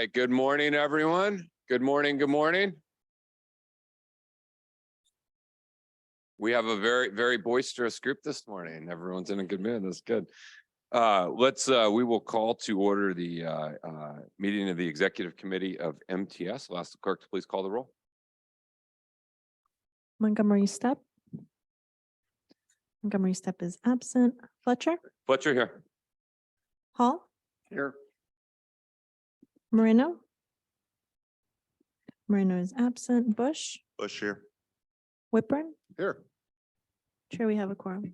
right. Good morning, everyone. Good morning. Good morning. We have a very boisterous group this morning. Everyone's in a good mood. That's good. We will call to order the meeting of the Executive Committee of MTS. I'll ask the clerk to please call the roll. Montgomery Stepp. Montgomery Stepp is absent. Fletcher. Fletcher here. Hall. Here. Moreno. Moreno is absent. Bush. Bush here. Whitburn. Here. Chair, we have a quorum.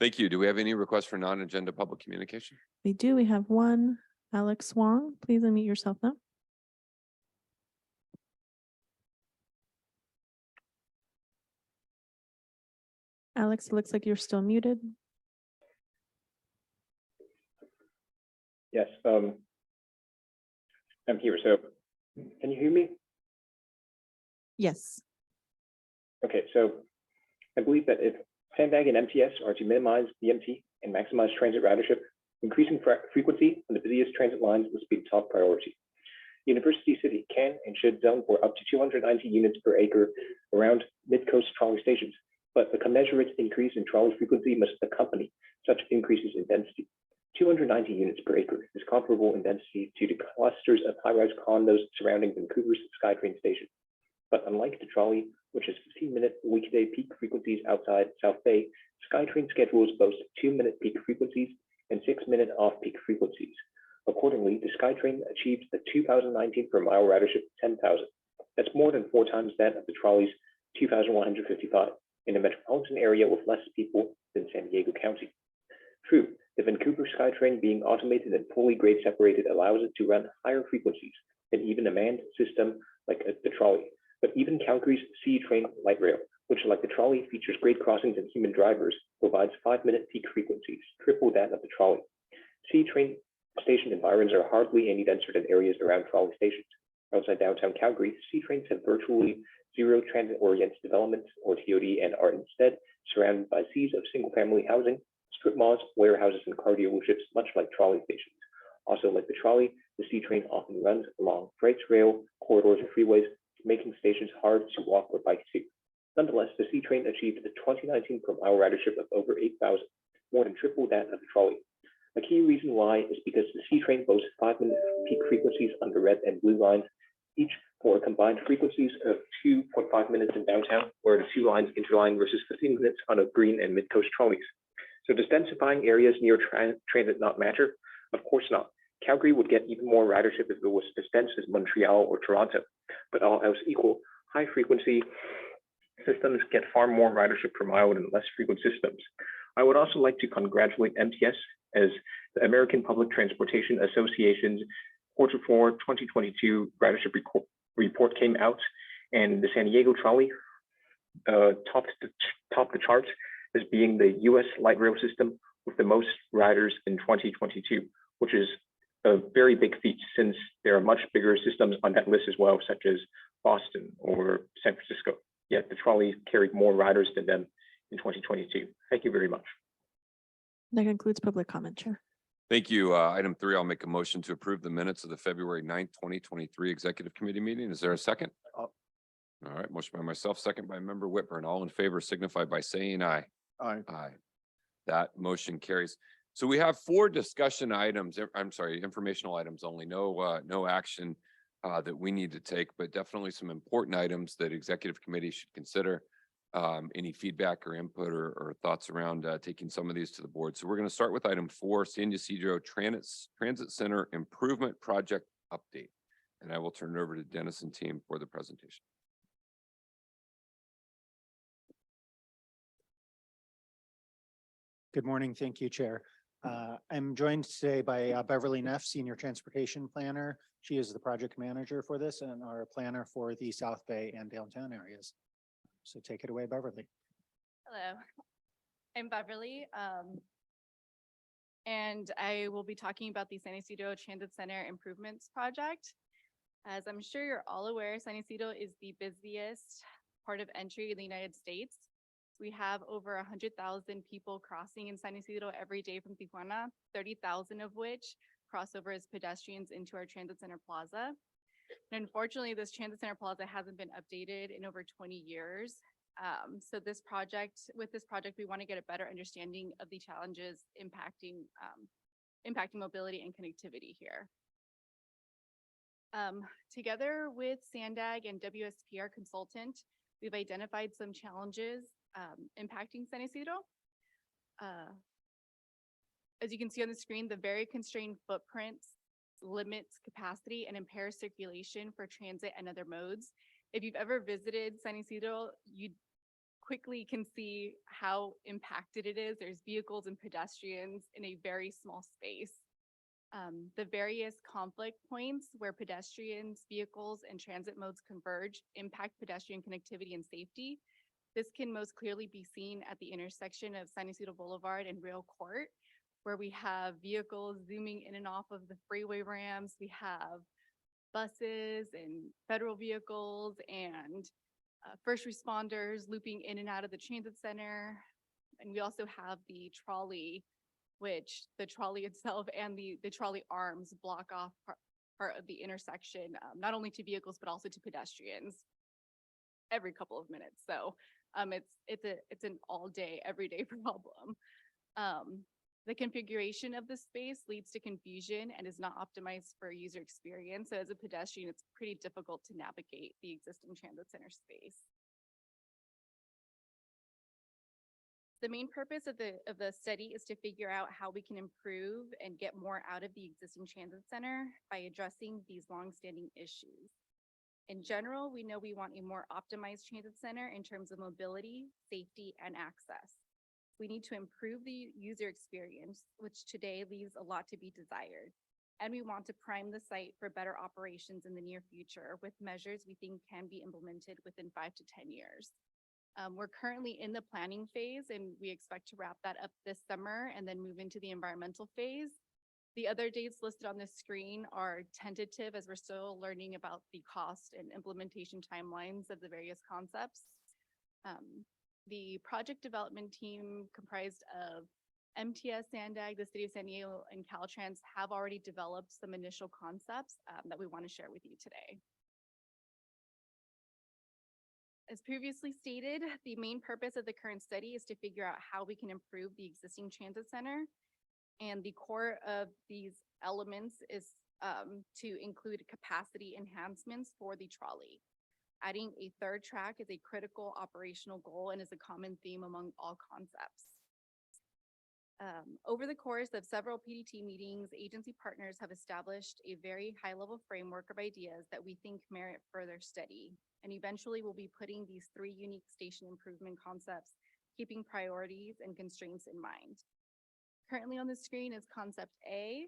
Thank you. Do we have any requests for non-agenda public communication? We do. We have one. Alex Wong, please unmute yourself now. Alex, it looks like you're still muted. Yes, I'm here. So can you hear me? Yes. Okay, so I believe that if SANDAG and MTS are to minimize DMT and maximize transit ridership, increasing frequency on the busiest transit lines must be the top priority. University City can and should zone for up to 290 units per acre around mid-coast trolley stations, but the commensurate increase in trolley frequency must accompany such increases in density. 290 units per acre is comparable in density to the clusters of high-rise condos surrounding Vancouver's SkyTrain station. But unlike the trolley, which has 15-minute weekday peak frequencies outside South Bay, SkyTrain schedules boast 2-minute peak frequencies and 6-minute off-peak frequencies. Accordingly, the SkyTrain achieved the 2019 per mile ridership of 10,000. That's more than 4 times that of the trolley's 2,155 in a metropolitan area with less people than San Diego County. True, the Vancouver SkyTrain being automated and fully grade separated allows it to run higher frequencies than even a manned system like the trolley. But even Calgary's C-Train light rail, which like the trolley features grade crossings and human drivers, provides 5-minute peak frequencies, triple that of the trolley. C-Train station environs are hardly any denser than areas around trolley stations. Outside downtown Calgary, C-Trains have virtually zero transit-oriented development or TOD and are instead surrounded by seas of single-family housing, strip malls, warehouses, and car dealerships, much like trolley stations. Also, like the trolley, the C-Train often runs along freight rail corridors and freeways, making stations hard to walk or bike to. Nonetheless, the C-Train achieved a 2019 per mile ridership of over 8,000, more than triple that of the trolley. A key reason why is because the C-Train boasts 5-minute peak frequencies on the red and blue lines, each for combined frequencies of 2.5 minutes in downtown, where the 2 lines interline versus 15 minutes on a green and mid-coast trolleys. So does densifying areas near transit not matter? Of course not. Calgary would get even more ridership if it was as dense as Montreal or Toronto, but all else equal, high frequency systems get far more ridership per mile than less frequent systems. I would also like to congratulate MTS as the American Public Transportation Association's Q4 2022 ridership report came out, and the San Diego trolley topped the charts as being the US light rail system with the most riders in 2022, which is a very big feat since there are much bigger systems on that list as well, such as Boston or San Francisco. Yet the trolley carried more riders than them in 2022. Thank you very much. That concludes public comment, Chair. Thank you. Item 3, I'll make a motion to approve the minutes of the February 9th, 2023 Executive Committee meeting. Is there a second? All right, motion by myself, second by Member Whitburn. All in favor signify by saying aye. Aye. Aye. That motion carries. So we have 4 discussion items. I'm sorry, informational items only. No action that we need to take, but definitely some important items that Executive Committee should consider. Any feedback or input or thoughts around taking some of these to the board. So we're going to start with item 4, San Ysidro Transit Center Improvement Project Update. And I will turn it over to Dennis and team for the presentation. Good morning. Thank you, Chair. I'm joined today by Beverly Neff, Senior Transportation Planner. She is the project manager for this and our planner for the South Bay and downtown areas. So take it away, Beverly. Hello, I'm Beverly, and I will be talking about the San Ysidro Transit Center Improvements Project. As I'm sure you're all aware, San Ysidro is the busiest port of entry in the United States. We have over 100,000 people crossing in San Ysidro every day from Tijuana, 30,000 of which cross over as pedestrians into our transit center plaza. And unfortunately, this transit center plaza hasn't been updated in over 20 years. So with this project, we want to get a better understanding of the challenges impacting mobility and connectivity here. Together with SANDAG and WSP, our consultant, we've identified some challenges impacting San Ysidro. As you can see on the screen, the very constrained footprints limits capacity and impairs circulation for transit and other modes. If you've ever visited San Ysidro, you quickly can see how impacted it is. There's vehicles and pedestrians in a very small space. The various conflict points where pedestrians, vehicles, and transit modes converge impact pedestrian connectivity and safety. This can most clearly be seen at the intersection of San Ysidro Boulevard and Real Court, where we have vehicles zooming in and off of the freeway ramps. We have buses and federal vehicles and first responders looping in and out of the transit center. And we also have the trolley, which the trolley itself and the trolley arms block off part of the intersection, not only to vehicles, but also to pedestrians every couple of minutes. So it's an all day, everyday problem. The configuration of the space leads to confusion and is not optimized for user experience. So as a pedestrian, it's pretty difficult to navigate the existing transit center space. The main purpose of the study is to figure out how we can improve and get more out of the existing transit center by addressing these longstanding issues. In general, we know we want a more optimized transit center in terms of mobility, safety, and access. We need to improve the user experience, which today leaves a lot to be desired. And we want to prime the site for better operations in the near future with measures we think can be implemented within 5 to 10 years. We're currently in the planning phase and we expect to wrap that up this summer and then move into the environmental phase. The other dates listed on the screen are tentative as we're still learning about the cost and implementation timelines of the various concepts. The project development team comprised of MTS, SANDAG, the City of San Diego, and Caltrans have already developed some initial concepts that we want to share with you today. As previously stated, the main purpose of the current study is to figure out how we can improve the existing transit center. And the core of these elements is to include capacity enhancements for the trolley. Adding a third track is a critical operational goal and is a common theme among all concepts. Over the course of several PDT meetings, agency partners have established a very high-level framework of ideas that we think merit further study. And eventually we'll be putting these 3 unique station improvement concepts, keeping priorities and constraints in mind. Currently on the screen is concept A,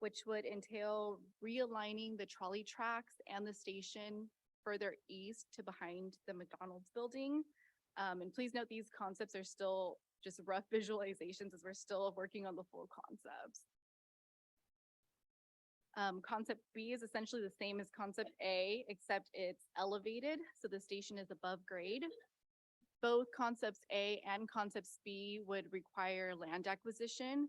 which would entail realigning the trolley tracks and the station further east to behind the McDonald's building. And please note these concepts are still just rough visualizations as we're still working on the full concepts. Concept B is essentially the same as concept A, except it's elevated, so the station is above grade. Both concepts A and concepts B would require land acquisition.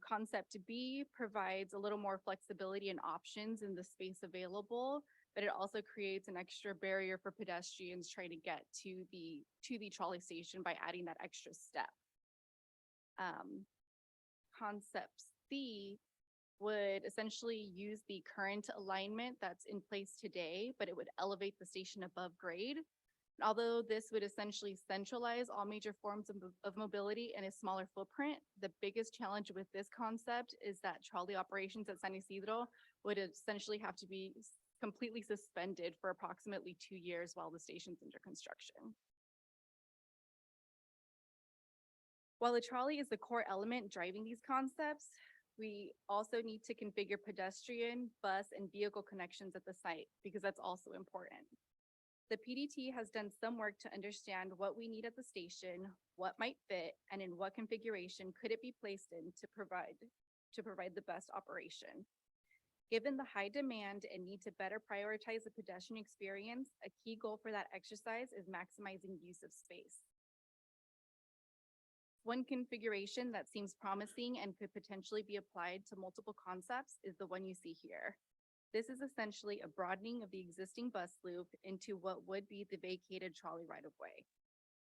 Concept B provides a little more flexibility and options in the space available, but it also creates an extra barrier for pedestrians trying to get to the trolley station by adding that extra step. Concept C would essentially use the current alignment that's in place today, but it would elevate the station above grade. Although this would essentially centralize all major forms of mobility in a smaller footprint, the biggest challenge with this concept is that trolley operations at San Ysidro would essentially have to be completely suspended for approximately 2 years while the station's under construction. While the trolley is the core element driving these concepts, we also need to configure pedestrian, bus, and vehicle connections at the site because that's also important. The PDT has done some work to understand what we need at the station, what might fit, and in what configuration could it be placed in to provide the best operation. Given the high demand and need to better prioritize the pedestrian experience, a key goal for that exercise is maximizing use of space. One configuration that seems promising and could potentially be applied to multiple concepts is the one you see here. This is essentially a broadening of the existing bus loop into what would be the vacated trolley right-of-way.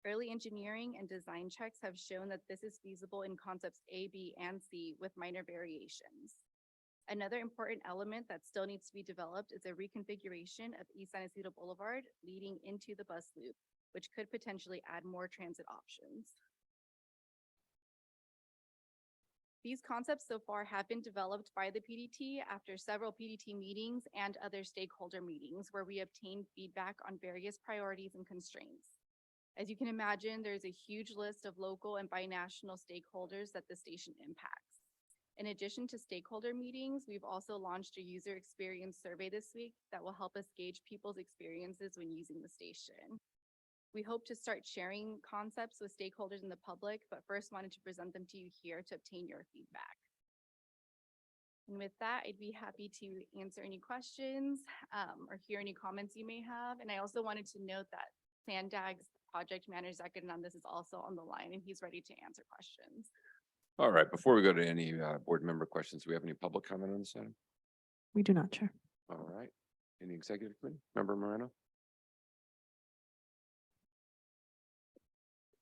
Early engineering and design checks have shown that this is feasible in concepts A, B, and C with minor variations. Another important element that still needs to be developed is a reconfiguration of East San Ysidro Boulevard leading into the bus loop, which could potentially add more transit options. These concepts so far have been developed by the PDT after several PDT meetings and other stakeholder meetings where we obtained feedback on various priorities and constraints. As you can imagine, there's a huge list of local and binational stakeholders that the station impacts. In addition to stakeholder meetings, we've also launched a user experience survey this week that will help us gauge people's experiences when using the station. We hope to start sharing concepts with stakeholders in the public, but first wanted to present them to you here to obtain your feedback. And with that, I'd be happy to answer any questions or hear any comments you may have. And I also wanted to note that SANDAG's project manager on this is also on the line and he's ready to answer questions. All right, before we go to any board member questions, do we have any public comment on this item? We do not, Chair. All right, any executive committee? Member Moreno?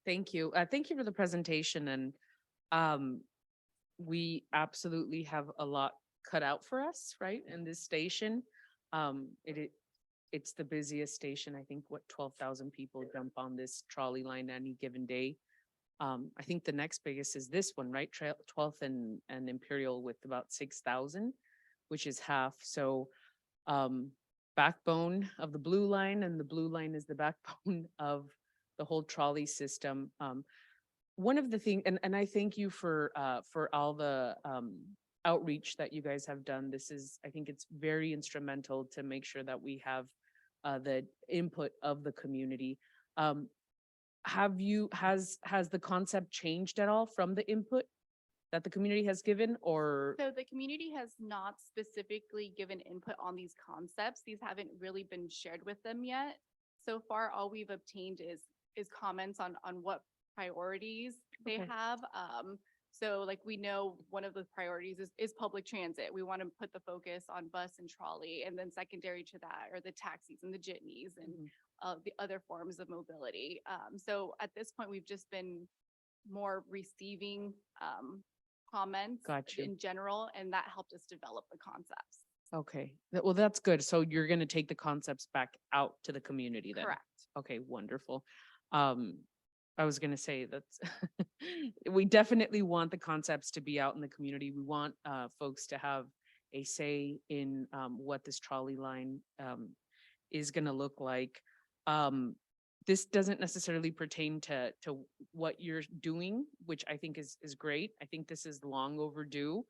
Thank you. Thank you for the presentation. And we absolutely have a lot cut out for us, right? In this station. It's the busiest station. I think 12,000 people jump on this trolley line any given day. I think the next biggest is this one, right? 12th and Imperial with about 6,000, which is half. So backbone of the blue line, and the blue line is the backbone of the whole trolley system. One of the things, and I thank you for all the outreach that you guys have done. I think it's very instrumental to make sure that we have the input of the community. Has the concept changed at all from the input that the community has given, or? So the community has not specifically given input on these concepts. These haven't really been shared with them yet. So far, all we've obtained is comments on what priorities they Okay. have. So like we know one of the priorities is public transit. We want to put the focus on bus and trolley, and then secondary to that are the taxis and the jitneys and the other forms of mobility. So at this point, we've just been more receiving comments Got you. in general, and that helped us develop the concepts. Okay, well, that's good. So you're going to take the concepts back out to the community then? Correct. Okay, wonderful. I was going to say that we definitely want the concepts to be out in the community. We want folks to have a say in what this trolley line is going to look like. This doesn't necessarily pertain to what you're doing, which I think is great. I think this is long overdue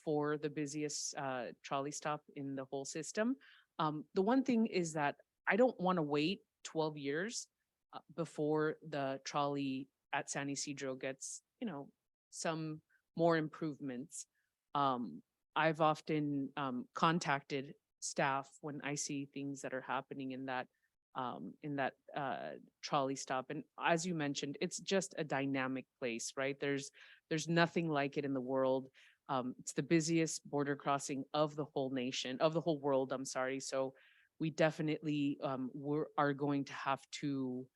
for the busiest trolley stop in the whole system. The one thing is that I don't want to wait 12 years before the trolley at San Ysidro gets, some more improvements. I've often contacted staff when I see things that are happening in that trolley stop. And as you mentioned, it's just a dynamic place, right? There's nothing like it in the world. It's the busiest border crossing of the whole nation, of the whole world, I'm sorry. So we definitely are going to have to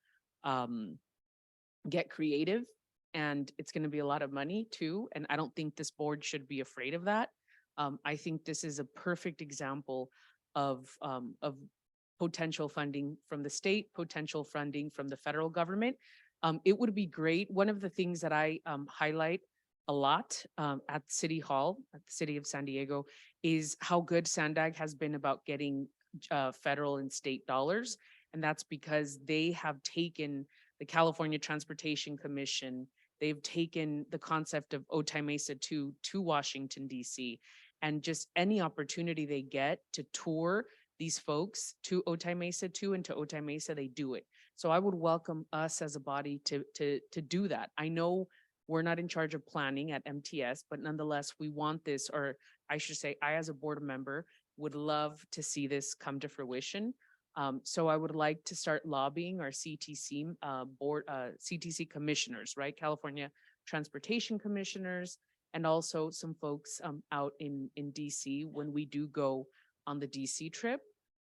get creative, and it's going to be a lot of money too. And I don't think this board should be afraid of that. I think this is a perfect example of potential funding from the state, potential funding from the federal government. It would be great. One of the things that I highlight a lot at City Hall, at the City of San Diego, is how good SANDAG has been about getting federal and state dollars. And that's because they have taken the California Transportation Commission, they've taken the concept of Otay Mesa to Washington, D.C. And just any opportunity they get to tour these folks to Otay Mesa and to Otay Mesa, they do it. So I would welcome us as a body to do that. I know we're not in charge of planning at MTS, but nonetheless, we want this, or I should say, I as a board member would love to see this come to fruition. So I would like to start lobbying our CTC board, CTC commissioners, right? California transportation commissioners, and also some folks out in DC when we do go on the DC trip,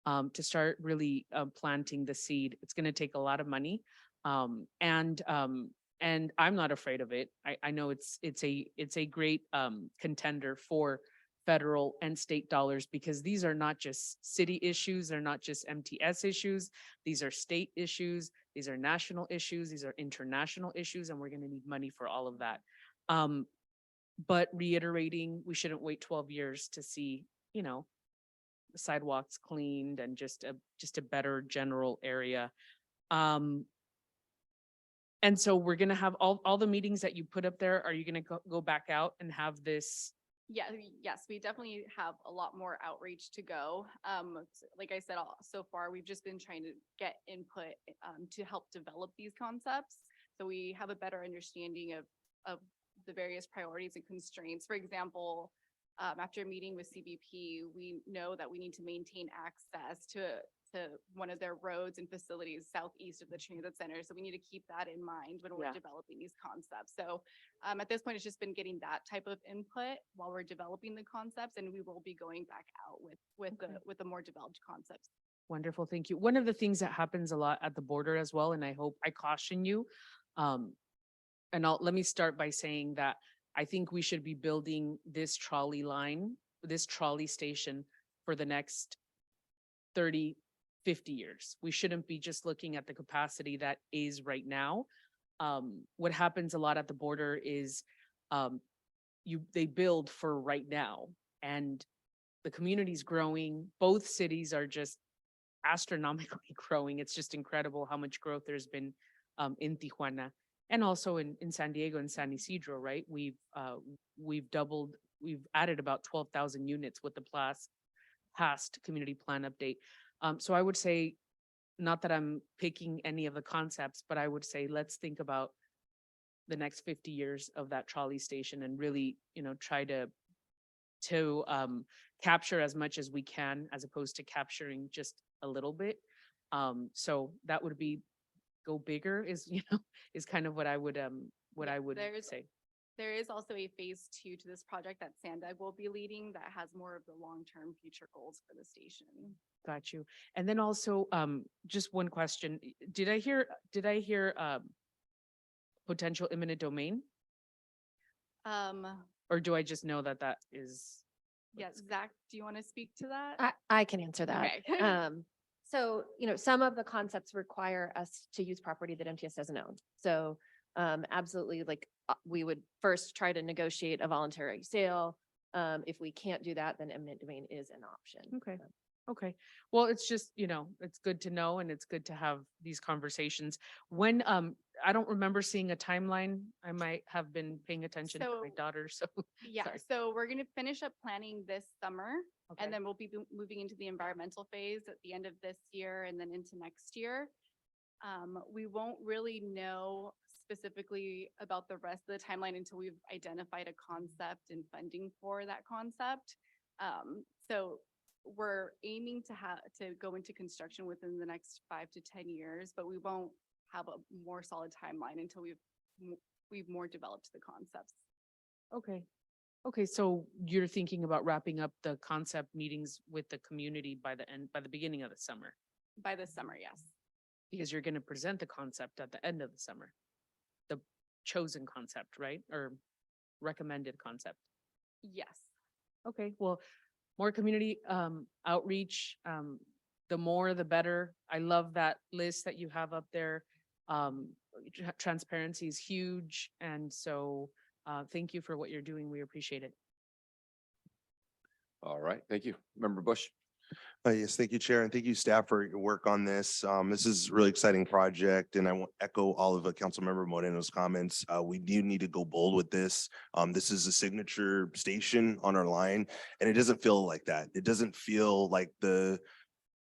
to start really planting the seed. It's going to take a lot of money. And I'm not afraid of it. I know it's a great contender for federal and state dollars, because these are not just city issues. They're not just MTS issues. These are state issues. These are national issues. These are international issues, and we're going to need money for all of that. But reiterating, we shouldn't wait 12 years to see, the sidewalks cleaned and just a better general area. And so we're going to have all the meetings that you put up there. Are you going to go back out and have this? Yeah, yes, we definitely have a lot more outreach to go. Like I said, so far, we've just been trying to get input to help develop these concepts. So we have a better understanding of the various priorities and constraints. For example, after meeting with CBP, we know that we need to maintain access to one of their roads and facilities southeast of the transit center. So we need to keep that in mind when we're developing these concepts. So at this point, it's just been getting that type of input while we're developing the concepts, and we will be going back out with the more developed concepts. Wonderful, thank you. One of the things that happens a lot at the border as well, and I caution you, and let me start by saying that I think we should be building this trolley line, this trolley station for the next 30, 50 years. We shouldn't be just looking at the capacity that is right now. What happens a lot at the border is they build for right now, and the community's growing. Both cities are just astronomically growing. It's just incredible how much growth there's been in Tijuana. And also in San Diego and San Ysidro, right? We've added about 12,000 units with the past community plan update. So I would say, not that I'm picking any of the concepts, but I would say, let's think about the next 50 years of that trolley station and really, try to capture as much as we can, as opposed to capturing just a little bit. So that would be go bigger is kind of what I would say. There is also a phase 2 to this project that SANDAG will be leading that has more of the long-term future goals for the station. Got you. And then also, just one question. Did I hear potential eminent domain? Or do I just know that is? Yes, Zach, do you want to speak to that? I can answer that. Okay. So, some of the concepts require us to use property that MTS doesn't own. So, absolutely, we would first try to negotiate a voluntary sale. If we can't do that, then eminent domain is an option. Okay. Okay. Well, it's just, it's good to know, and it's good to have these conversations. When, I don't remember seeing a timeline. I might have been paying attention to my daughter, so. Yeah, sorry. so we're going to finish up planning this summer, Okay. and then we'll be moving into the environmental phase at the end of this year and then into next year. We won't really know specifically about the rest of the timeline until we've identified a concept and funding for that concept. So we're aiming to go into construction within the next 5 to 10 years, but we won't have a more solid timeline until we've more developed the concepts. Okay. Okay, so you're thinking about wrapping up the concept meetings with the community by the beginning of the summer? By this summer, yes. Because you're going to present the concept at the end of the summer, the chosen concept, right? Or recommended concept. Yes. Okay, well, more community outreach, the more the better. I love that list that you have up there. Transparency is huge. And so thank you for what you're doing. We appreciate it. All right, thank you. Member Bush. Yes, thank you, Chair, and thank you, staff, for your work on this. This is a really exciting project, and I want to echo all of Councilmember Moreno's comments. We do need to go bold with this. This is a signature station on our line, and it doesn't feel like that. It doesn't feel like the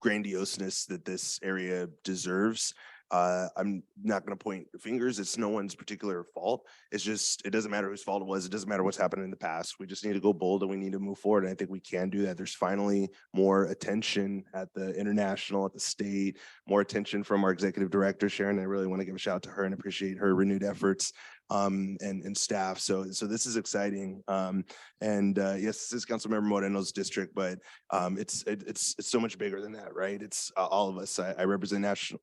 grandioseness that this area deserves. I'm not going to point fingers. It's no one's particular fault. It's just, it doesn't matter whose fault it was. It doesn't matter what's happened in the past. We just need to go bold and we need to move forward. And I think we can do that. There's finally more attention at the international, at the state, more attention from our executive director, Sharon. I really want to give a shout out to her and appreciate her renewed efforts. and staff. So this is exciting. Yes, this is Councilmember Moreno's district, but it's so much bigger than that, right? It's all of us. I represent national,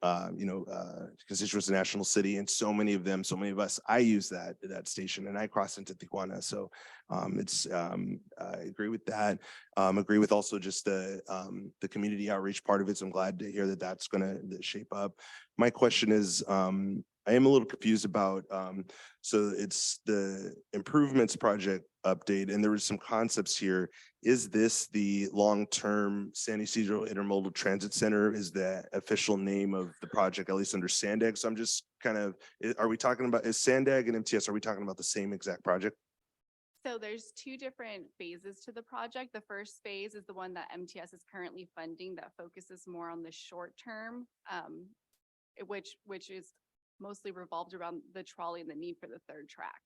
constituents of National City, and so many of them, so many of us, I use that station and I cross into Tijuana. So I agree with that. Agree with also just the community outreach part of it. So I'm glad to hear that that's going to shape up. My question is, I am a little confused about, so it's the improvements project update, and there was some concepts here. Is this the long-term San Ysidro Intermodal Transit Center is the official name of the project, at least under SANDAG? So I'm just kind of, are we talking about, is SANDAG and MTS, are we talking about the same exact project? So there's two different phases to the project. The first phase is the one that MTS is currently funding that focuses more on the short term, which is mostly revolved around the trolley and the need for the third track.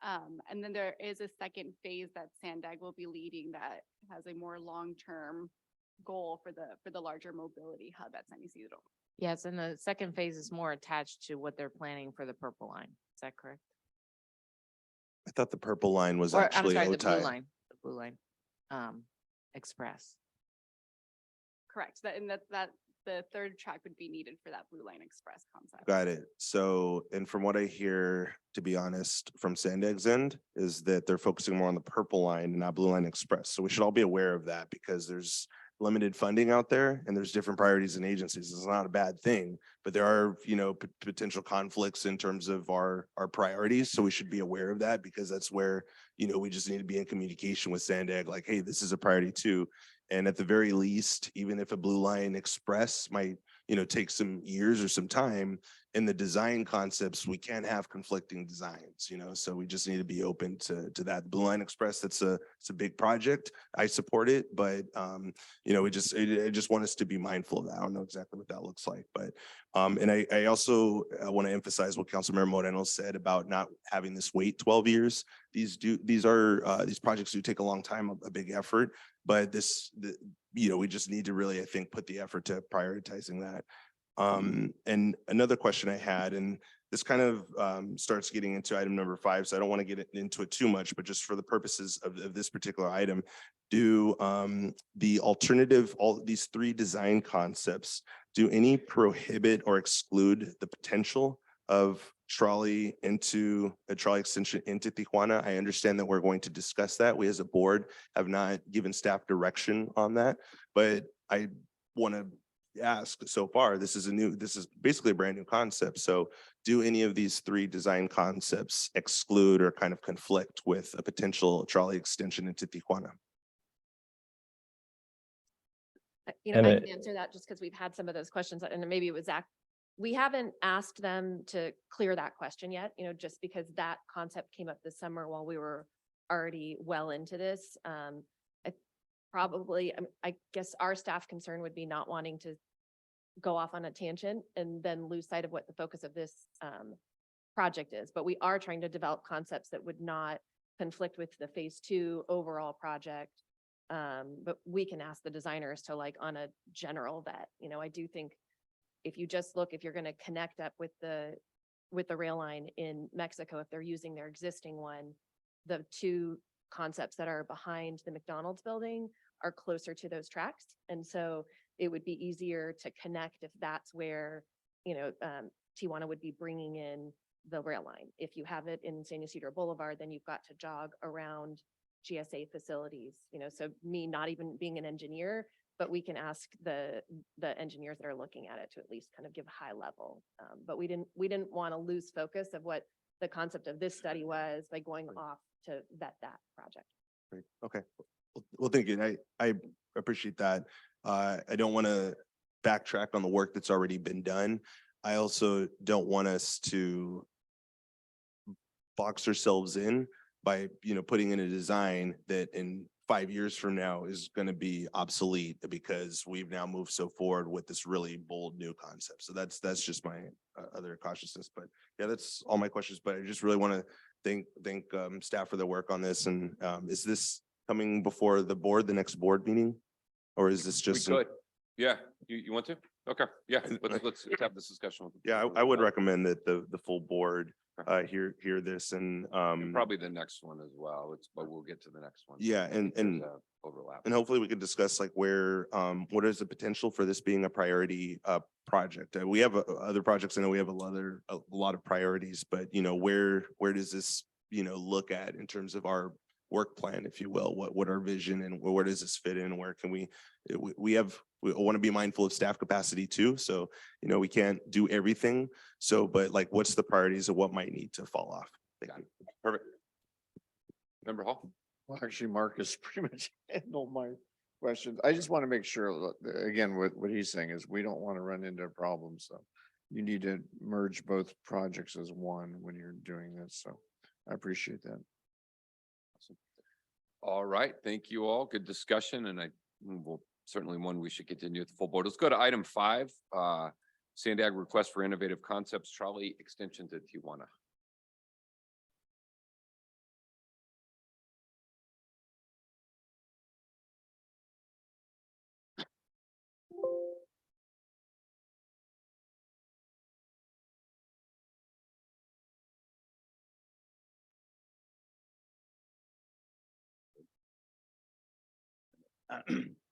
And then there is a second phase that SANDAG will be leading that has a more long-term goal for the larger mobility hub at San Ysidro. Yes, and the second phase is more attached to what they're planning for the purple line. Is that correct? I thought the purple line was Or, I'm actually sorry, the blue OTI. line, express. Correct. That the third track would be needed for that Blue Line Express concept. Got it. So, and from what I hear, to be honest, from Sandag's end, is that they're focusing more on the purple line and not Blue Line Express. So we should all be aware of that because there's limited funding out there and there's different priorities and agencies. It's not a bad thing, but there are, potential conflicts in terms of our priorities. So we should be aware of that because that's where, we just need to be in communication with Sandag, like, hey, this is a priority too. And at the very least, even if a Blue Line Express might, take some years or some time in the design concepts, we can't have conflicting designs, so we just need to be open to that. Blue Line Express, it's a big project. I support it, but, I just want us to be mindful of that. I don't know exactly what that looks like, but, and I also want to emphasize what Councilmember Moreno said about not having this wait 12 years. These projects do take a long time, a big effort, but we just need to really, I think, put the effort to prioritizing that. And another question I had, and this kind of starts getting into item number 5, so I don't want to get into it too much, but just for the purposes of this particular item, do the alternative, all these 3 design concepts, do any prohibit or exclude the potential of trolley into a trolley extension into Tijuana? I understand that we're going to discuss that. We as a board have not given staff direction on that, but I want to ask, so far, this is basically a brand new concept. So do any of these 3 design concepts exclude or kind of conflict with a potential trolley extension into Tijuana? I And can answer that just because we've had some of those questions and maybe it was Zach. We haven't asked them to clear that question yet, just because that concept came up this summer while we were already well into this. I guess our staff concern would be not wanting to go off on a tangent and then lose sight of what the focus of this project is. But we are trying to develop concepts that would not conflict with the phase 2 overall project. But we can ask the designers to on a general vet. I do think if you just look, if you're going to connect up with the rail line in Mexico, if they're using their existing one, the 2 concepts that are behind the McDonald's building are closer to those tracks. And so it would be easier to connect if that's where, Tijuana would be bringing in the rail line. If you have it in San Ysidro Boulevard, then you've got to jog around GSA facilities, so me not even being an engineer, but we can ask the engineers that are looking at it to at least kind of give high level. But we didn't want to lose focus of what the concept of this study was by going off to vet that project. Great. Okay. Well, thank you. I appreciate that. I don't want to backtrack on the work that's already been done. I also don't want us to box ourselves in by, putting in a design that in 5 years from now is going to be obsolete because we've now moved so forward with this really bold new concept. So that's just my other cautiousness. But yeah, that's all my questions. But I just really want to thank staff for their work on this. And is this coming before the board, the next board meeting, or is this just? We could. Yeah, you want to? Okay, yeah, let's have this discussion with them. Yeah, I would recommend that the full board hear this and, And probably the next one as well. But we'll get to the next one. yeah, and, There's a overlap. and hopefully we could discuss like where, what is the potential for this being a priority, project? We have other projects. I know we have a lot of priorities, but you know, where does this, you know, look at in terms of our work plan, if you will, what our vision and where does this fit in? Where can we want to be mindful of staff capacity too. So, you know, we can't do everything. So, but like, what's the priorities of what might need to fall off? Thank you. Perfect. Member Hall? Well, actually, Marcus pretty much handled my questions. I just want to make sure, again, what he's saying is we don't want to run into problems. So you need to merge both projects as one when you're doing this. So I appreciate that. All right, thank you all. Good discussion, and I will certainly one we should continue with the full board. Let's go to item 5, SANDAG request for innovative concepts, trolley extension to Tijuana.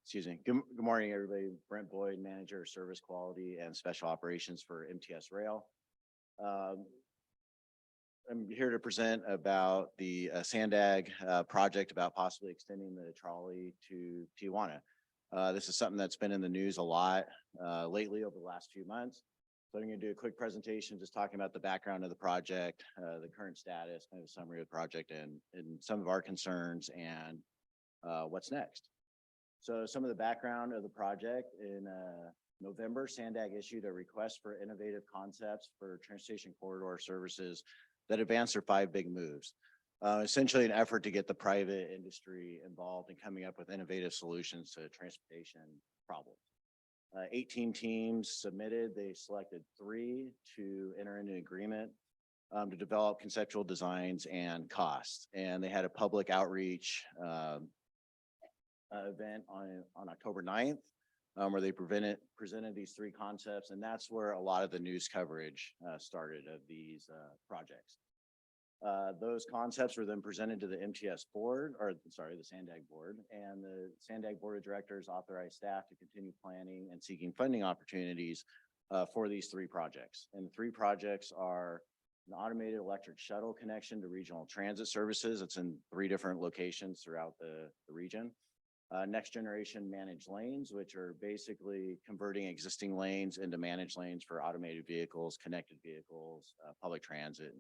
Excuse me. Good morning, everybody. Brent Boyd, Manager of Service Quality and Special Operations for MTS Rail. I'm here to present about the SANDAG project about possibly extending the trolley to Tijuana. This is something that's been in the news a lot lately over the last few months. So I'm going to do a quick presentation just talking about the background of the project, the current status, kind of a summary of the project and some of our concerns and what's next. So some of the background of the project: in November, SANDAG issued a request for innovative concepts for transportation corridor services that advance their 5 big moves. Essentially an effort to get the private industry involved in coming up with innovative solutions to transportation problems. 18 teams submitted. They selected 3 to enter into an agreement to develop conceptual designs and costs. And they had a public outreach event on October 9th, where they presented these 3 concepts. And that's where a lot of the news coverage started of these projects. Those concepts were then presented to the MTS board, or sorry, the SANDAG board, and the SANDAG board of directors authorized staff to continue planning and seeking funding opportunities for these 3 projects. And the 3 projects are an automated electric shuttle connection to regional transit services. It's in 3 different locations throughout the region. Next generation managed lanes, which are basically converting existing lanes into managed lanes for automated vehicles, connected vehicles, public transit,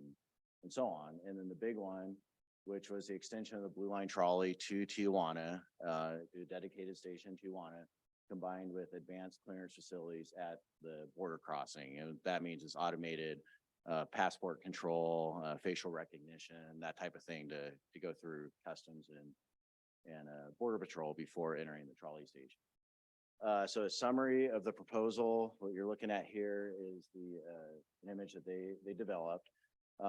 and so on. And then the big one, which was the extension of the Blue Line trolley to Tijuana, to a dedicated station in Tijuana, combined with advanced clearance facilities at the border crossing. And that means it's automated passport control, facial recognition, that type of thing to go through customs and border patrol before entering the trolley station. So a summary of the proposal, what you're looking at here is an image that they developed.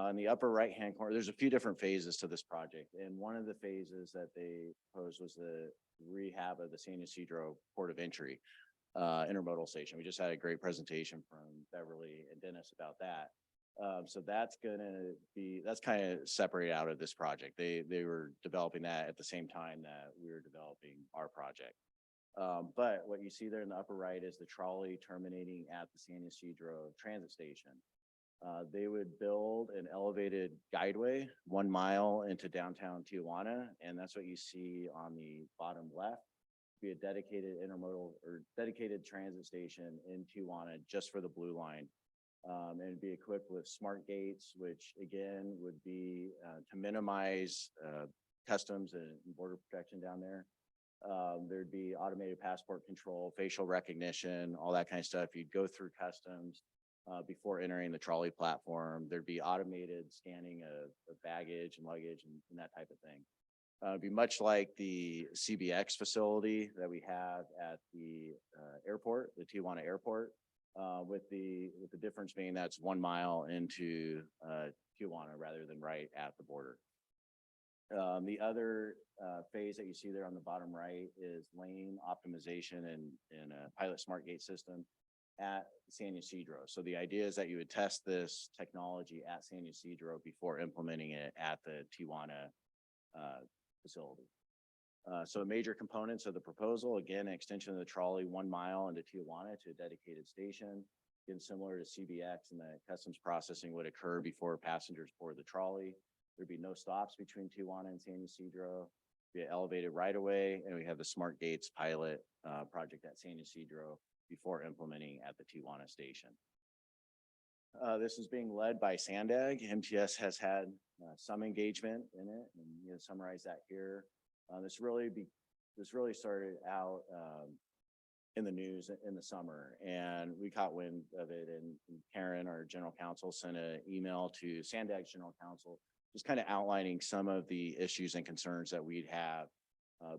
In the upper right-hand corner, there's a few different phases to this project. And one of the phases that they proposed was the rehab of the San Ysidro port of entry intermodal station. We just had a great presentation from Beverly and Dennis about that. So that's kind of separated out of this project. They were developing that at the same time that we were developing our project. But what you see there in the upper right is the trolley terminating at the San Ysidro transit station. They would build an elevated guideway 1 mile into downtown Tijuana, and that's what you see on the bottom left. Be a dedicated intermodal or dedicated transit station in Tijuana just for the Blue Line. And it'd be equipped with smart gates, which again would be to minimize customs and border protection down there. There'd be automated passport control, facial recognition, all that kind of stuff. You'd go through customs before entering the trolley platform. There'd be automated scanning of baggage and luggage and that type of thing. It'd be much like the CBX facility that we have at the airport, the Tijuana airport. With the difference being that's 1 mile into Tijuana rather than right at the border. The other phase that you see there on the bottom right is lane optimization and a pilot smart gate system. at San Ysidro. So the idea is that you would test this technology at San Ysidro before implementing it at the Tijuana facility. So major components of the proposal, again, extension of the trolley 1 mile into Tijuana to a dedicated station. Again, similar to CBX, and the customs processing would occur before passengers board the trolley. There'd be no stops between Tijuana and San Ysidro, be an elevated right of way, and we have the smart gates pilot project at San Ysidro before implementing at the Tijuana station. This is being led by SANDAG. MTS has had some engagement in it, and you know, summarize that here. This really started out in the news in the summer, and we caught wind of it. And Karen, our general counsel, sent an email to SANDAG's general counsel, just kind of outlining some of the issues and concerns that we'd have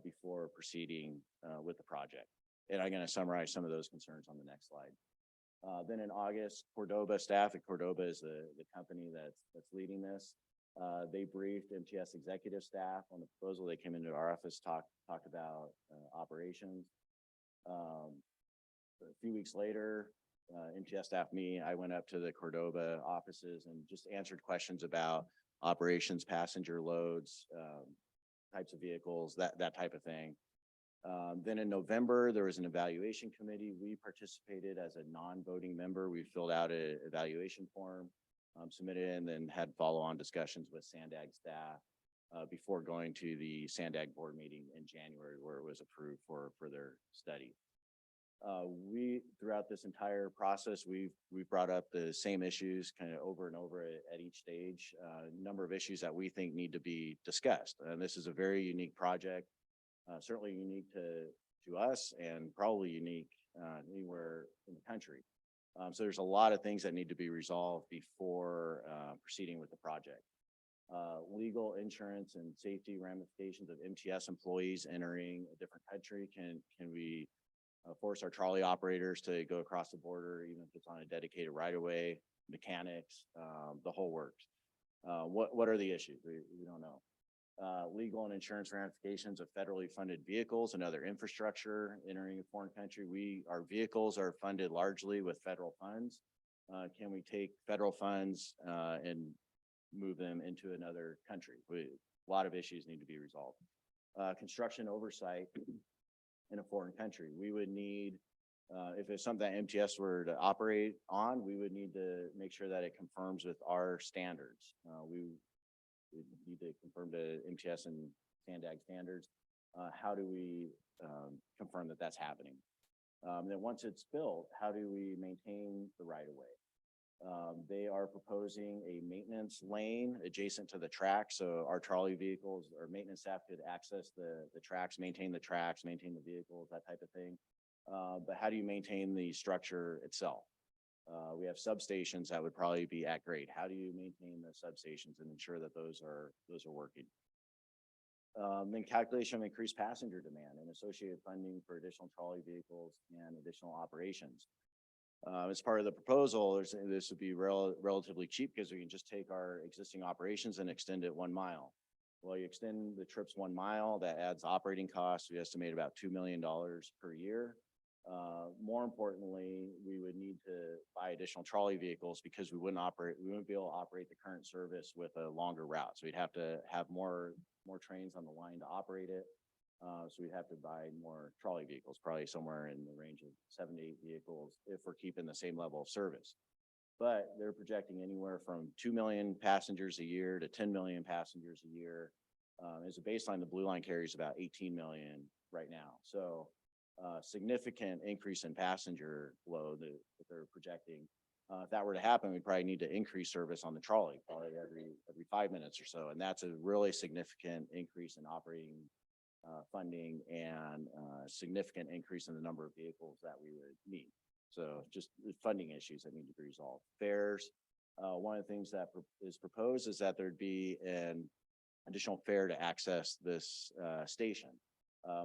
before proceeding with the project. And I'm going to summarize some of those concerns on the next slide. Then in August, Cordoba staff, and Cordoba is the company that's leading this. They briefed MTS executive staff on the proposal. They came into our office, talked about operations. A few weeks later, MTS staff, I went up to the Cordoba offices and just answered questions about operations, passenger loads, types of vehicles, that type of thing. Then in November, there was an evaluation committee. We participated as a non-voting member. We filled out an evaluation form, submitted it, and then had follow-on discussions with SANDAG staff before going to the SANDAG board meeting in January, where it was approved for their study. Throughout this entire process, we've brought up the same issues kind of over and over at each stage, a number of issues that we think need to be discussed. And this is a very unique project. Certainly unique to us, and probably unique anywhere in the country. So there's a lot of things that need to be resolved before proceeding with the project. Legal, insurance, and safety ramifications of MTS employees entering a different country. Can we force our trolley operators to go across the border, even if it's on a dedicated right-of-way, mechanics, the whole works? What are the issues? We don't know. Legal and insurance ramifications of federally funded vehicles and other infrastructure entering a foreign country. Our vehicles are funded largely with federal funds. Can we take federal funds and move them into another country? A lot of issues need to be resolved. Construction oversight in a foreign country. We would need, if it's something that MTS were to operate on, we would need to make sure that it confirms with our standards. We need to confirm to MTS and SANDAG standards. How do we confirm that that's happening? Then once it's built, how do we maintain the right of way? They are proposing a maintenance lane adjacent to the track. So our trolley vehicles or maintenance staff could access the tracks, maintain the vehicles, that type of thing. But how do you maintain the structure itself? We have substations that would probably be at grade. How do you maintain the substations and ensure that those are working? Then calculation of increased passenger demand and associated funding for additional trolley vehicles and additional operations. As part of the proposal, this would be relatively cheap because we can just take our existing operations and extend it 1 mile. Well, you extend the trips 1 mile, that adds operating costs. We estimate about $2 million per year. More importantly, we would need to buy additional trolley vehicles because we wouldn't be able to operate the current service with a longer route. So we'd have to have more trains on the line to operate it. So we'd have to buy more trolley vehicles, probably somewhere in the range of 7 to 8 vehicles if we're keeping the same level of service. But they're projecting anywhere from 2 million passengers a year to 10 million passengers a year. As a baseline, the Blue Line carries about 18 million right now. So significant increase in passenger load that they're projecting. If that were to happen, we'd probably need to increase service on the trolley, probably every 5 minutes or so. And that's a really significant increase in operating funding and significant increase in the number of vehicles that we would need. So just the funding issues that need to be resolved. Fares, one of the things that is proposed is that there'd be an additional fare to access this station.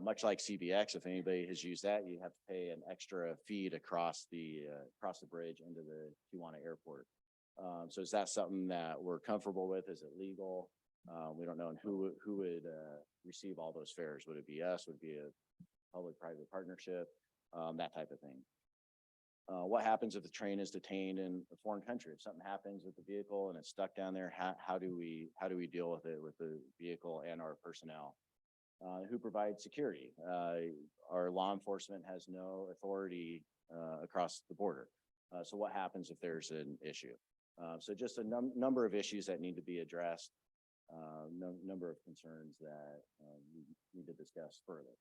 Much like CBX, if anybody has used that, you have to pay an extra fee to cross the bridge into the Tijuana airport. So is that something that we're comfortable with? Is it legal? We don't know. And who would receive all those fares? Would it be us? Would it be a public-private partnership? That type of thing. What happens if the train is detained in a foreign country? If something happens with the vehicle and it's stuck down there, how do we deal with it with the vehicle and our personnel? Who provides security? Our law enforcement has no authority across the border. So what happens if there's an issue? So just a number of issues that need to be addressed, number of concerns that we need to discuss further.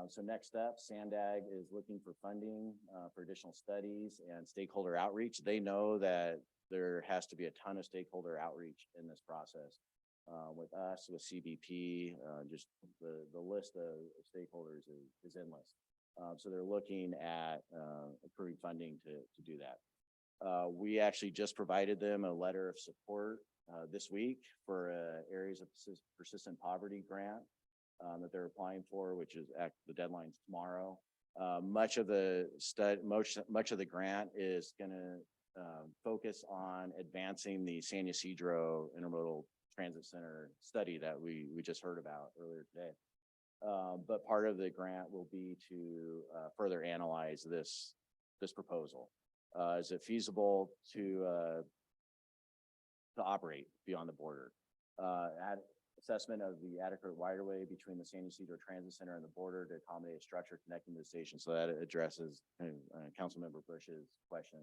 So next step, SANDAG is looking for funding for additional studies and stakeholder outreach. They know that there has to be a ton of stakeholder outreach in this process. With us, with CBP, just the list of stakeholders is endless. So they're looking at approving funding to do that. We actually just provided them a letter of support this week for areas of persistent poverty grant that they're applying for, which is the deadline's tomorrow. Much of the grant is going to focus on advancing the San Ysidro intermodal transit center study that we just heard about earlier today. But part of the grant will be to further analyze this proposal. Is it feasible to operate beyond the border? Assessment of the adequate right-of-way between the San Ysidro Transit Center and the border to accommodate a structure connecting the station. So that addresses Councilmember Bush's question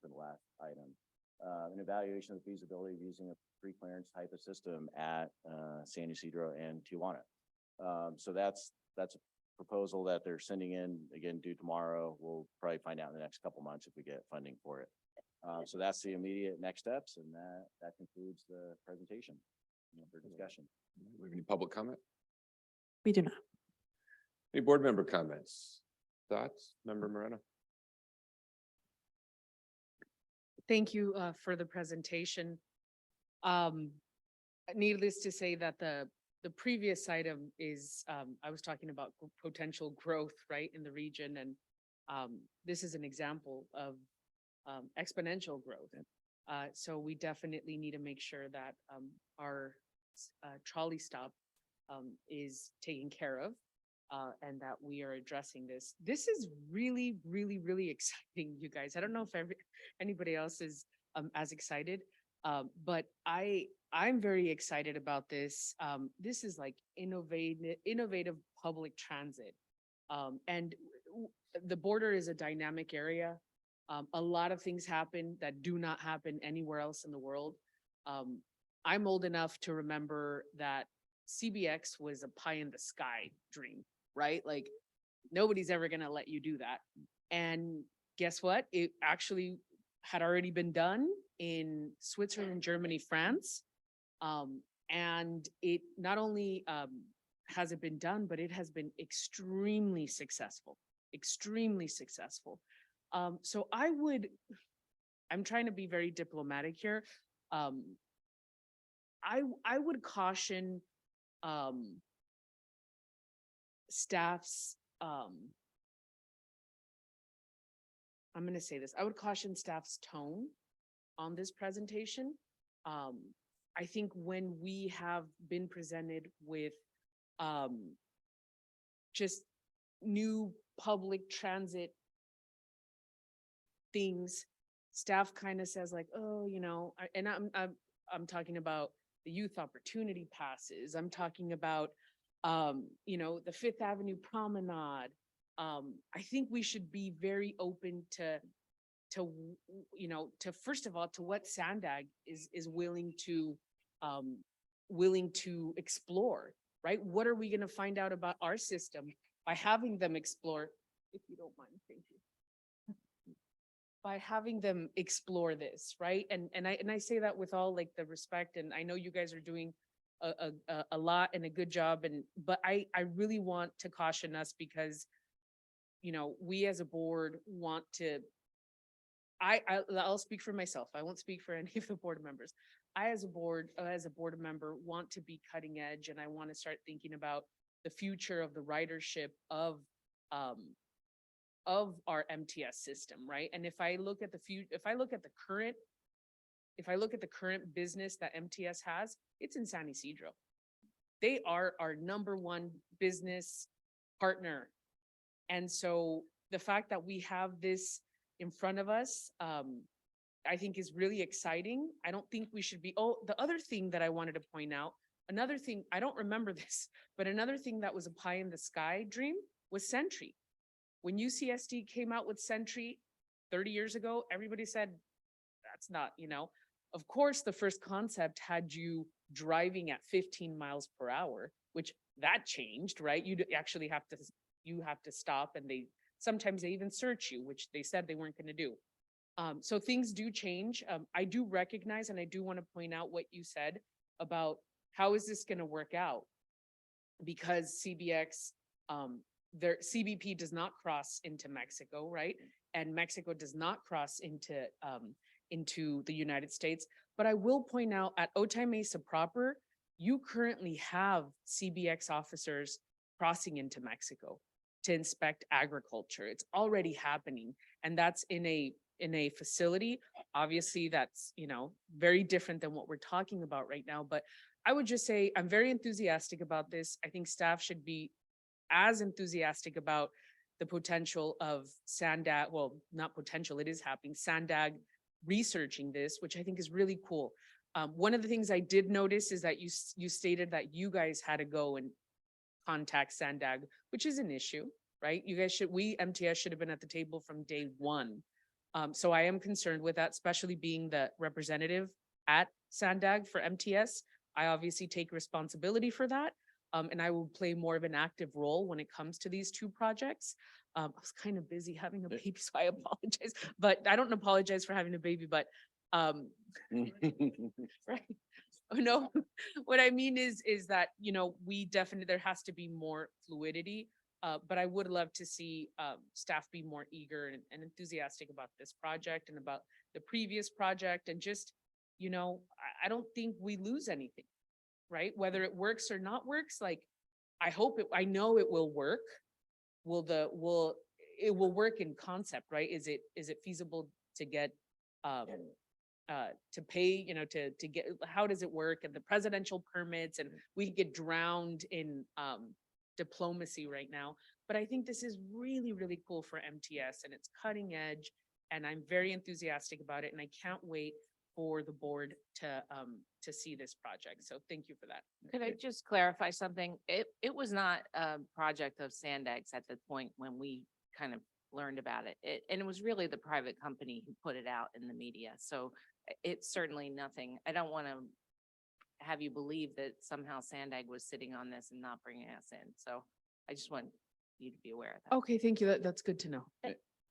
for the last item. An evaluation of the feasibility of using a pre-clearance type of system at San Ysidro and Tijuana. So that's a proposal that they're sending in, again, due tomorrow. We'll probably find out in the next couple months if we get funding for it. So that's the immediate next steps, and that concludes the presentation for discussion. We have any public comment? We do not. Any board member comments? Thoughts, Member Moreno? Thank you for the presentation. Needless to say that the previous item is, I was talking about potential growth, right, in the region. And this is an example of exponential growth. So we definitely need to make sure that our trolley stop is taken care of and that we are addressing this. This is really, really, really exciting, you guys. I don't know if anybody else is as excited, but I'm very excited about this. This is like innovative public transit. And the border is a dynamic area. A lot of things happen that do not happen anywhere else in the world. I'm old enough to remember that CBX was a pie in the sky dream, right? Like nobody's ever going to let you do that. And guess what? It actually had already been done in Switzerland, Germany, France. And it not only has it been done, but it has been extremely successful, extremely successful. So I'm trying to be very diplomatic here. I would caution staff's, I'm going to say this, I would caution staff's tone on this presentation. I think when we have been presented with just new public transit things, staff kind of says like, oh, you know, and I'm talking about the youth opportunity passes. I'm talking about, you know, the Fifth Avenue Promenade. I think we should be very open to, you know, to first of all, to what SANDAG is willing to explore, right? What are we going to find out about our system by having them explore, if you don't mind, thank you. By having them explore this, right? And I say that with all like the respect, and I know you guys are doing a lot and a good job, but I really want to caution us because, you know, we as a board want to, I'll speak for myself. I won't speak for any of the board members. I as a board member want to be cutting edge, and I want to start thinking about the future of the ridership of our MTS system, right? And if I look at the current business that MTS has, it's in San Ysidro. They are our #1 business partner. And so the fact that we have this in front of us, I think is really exciting. I don't think we should be, oh, the other thing that I wanted to point out, another thing, I don't remember this, but another thing that was a pie in the sky dream was Sentry. When UCSD came out with Sentry 30 years ago, everybody said, that's not, of course, the first concept had you driving at 15 miles per hour, which that changed, right? You actually have to stop, and sometimes they even search you, which they said they weren't going to do. So things do change. I do recognize, and I do want to point out what you said about how is this going to work out? Because CBP does not cross into Mexico, right? And Mexico does not cross into the United States. But I will point out at Otay Mesa proper, you currently have CBX officers crossing into Mexico to inspect agriculture. It's already happening. And that's in a facility. Obviously, that's, very different than what we're talking about right now. But I would just say I'm very enthusiastic about this. I think staff should be as enthusiastic about the potential of SANDAG, well, not potential, it is happening, SANDAG researching this, which I think is really cool. One of the things I did notice is that you stated that you guys had to go and contact SANDAG, which is an issue, right? MTS should have been at the table from day one. So I am concerned with that, especially being the representative at SANDAG for MTS. I obviously take responsibility for that. And I will play more of an active role when it comes to these two projects. I was kind of busy having a baby, so I apologize, but I don't apologize for having a baby, but right. No, what I mean is that, we definitely, there has to be more fluidity, but I would love to see staff be more eager and enthusiastic about this project and about the previous project. And just, I don't think we lose anything, right? Whether it works or not works, like, I know it will work. It will work in concept, right? Is it feasible to get, to pay, to get, how does it work? And the presidential permits, and we get drowned in diplomacy right now. But I think this is really, really cool for MTS, and it's cutting edge, and I'm very enthusiastic about it. And I can't wait for the board to see this project. So thank you for that. Could I just clarify something? It was not a project of SANDAG's at the point when we kind of learned about it. And it was really the private company who put it out in the media. So it's certainly nothing. I don't want to have you believe that somehow SANDAG was sitting on this and not bringing us in. So I just want you to be aware of that. Okay, thank you. That's good to know.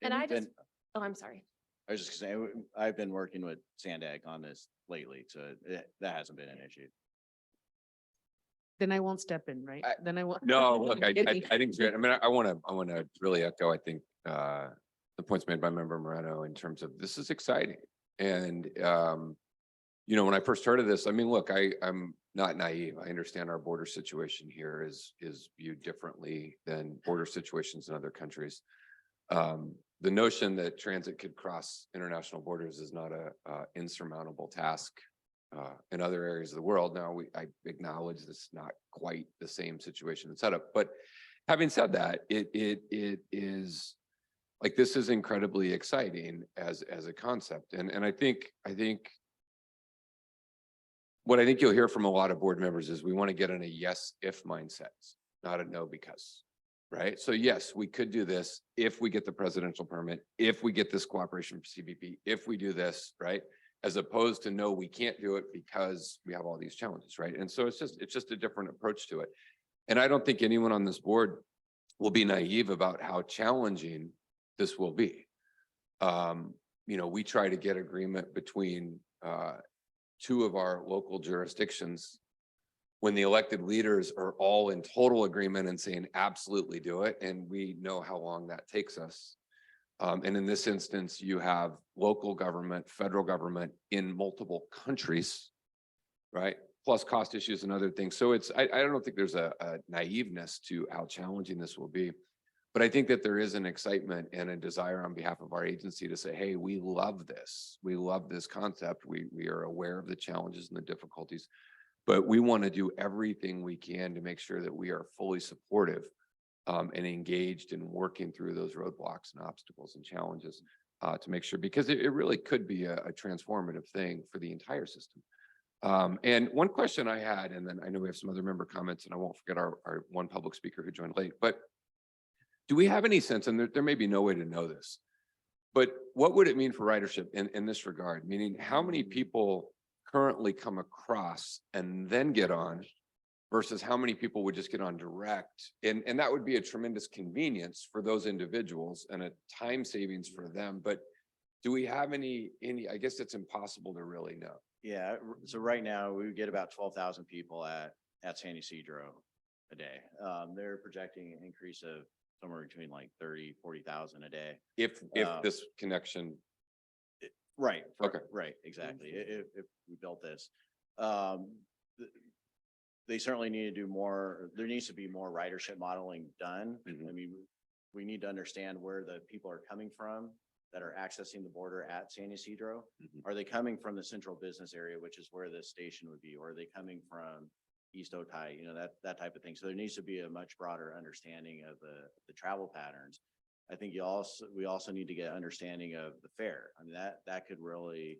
And I just, oh, I'm sorry. I was just gonna say, I've been working with SANDAG on this lately, so that hasn't been an issue. Then I won't step in, right? Then I won't. No, look, I Kidding. think it's great. I mean, I want to really echo, I think, the points made by Member Moreno in terms of this is exciting. And, when I first heard of this, I mean, look, I'm not naive. I understand our border situation here is viewed differently than border situations in other countries. The notion that transit could cross international borders is not a insurmountable task in other areas of the world. Now, I acknowledge this is not quite the same situation and setup, but having said that, it is like, this is incredibly exciting as a concept. And I think what I think you'll hear from a lot of board members is we want to get in a yes, if mindset, not a no, because. Right. So yes, we could do this if we get the presidential permit, if we get this cooperation from CBP, if we do this, right? As opposed to no, we can't do it because we have all these challenges, right? And so it's just a different approach to it. And I don't think anyone on this board will be naive about how challenging this will be. We try to get agreement between two of our local jurisdictions when the elected leaders are all in total agreement and saying, absolutely do it. And we know how long that takes us. And in this instance, you have local government, federal government in multiple countries, right? Plus cost issues and other things. So I don't think there's a naiveness to how challenging this will be. But I think that there is an excitement and a desire on behalf of our agency to say, hey, we love this. We love this concept. We are aware of the challenges and the difficulties. But we want to do everything we can to make sure that we are fully supportive and engaged in working through those roadblocks and obstacles and challenges. to make sure, because it really could be a transformative thing for the entire system. And one question I had, and then I know we have some other member comments, and I won't forget our one public speaker who joined late, but do we have any sense, and there may be no way to know this, but what would it mean for ridership in this regard? Meaning, how many people currently come across and then get on versus how many people would just get on direct? And that would be a tremendous convenience for those individuals and a time savings for them. But do we have any, I guess it's impossible to really know. Yeah, so right now we get about 12,000 people at San Ysidro a day. They're projecting an increase of somewhere between like 30,000-40,000 a day. If this connection. Right. Okay. Right, exactly. If we built this. They certainly need to do more. There needs to be more ridership modeling done. I mean, we need to understand where the people are coming from that are accessing the border at San Ysidro. Are they coming from the central business area, which is where this station would be, or are they coming from East Otay, you know, that type of thing. So there needs to be a much broader understanding of the travel patterns. I think we also need to get understanding of the fare. I mean, that could really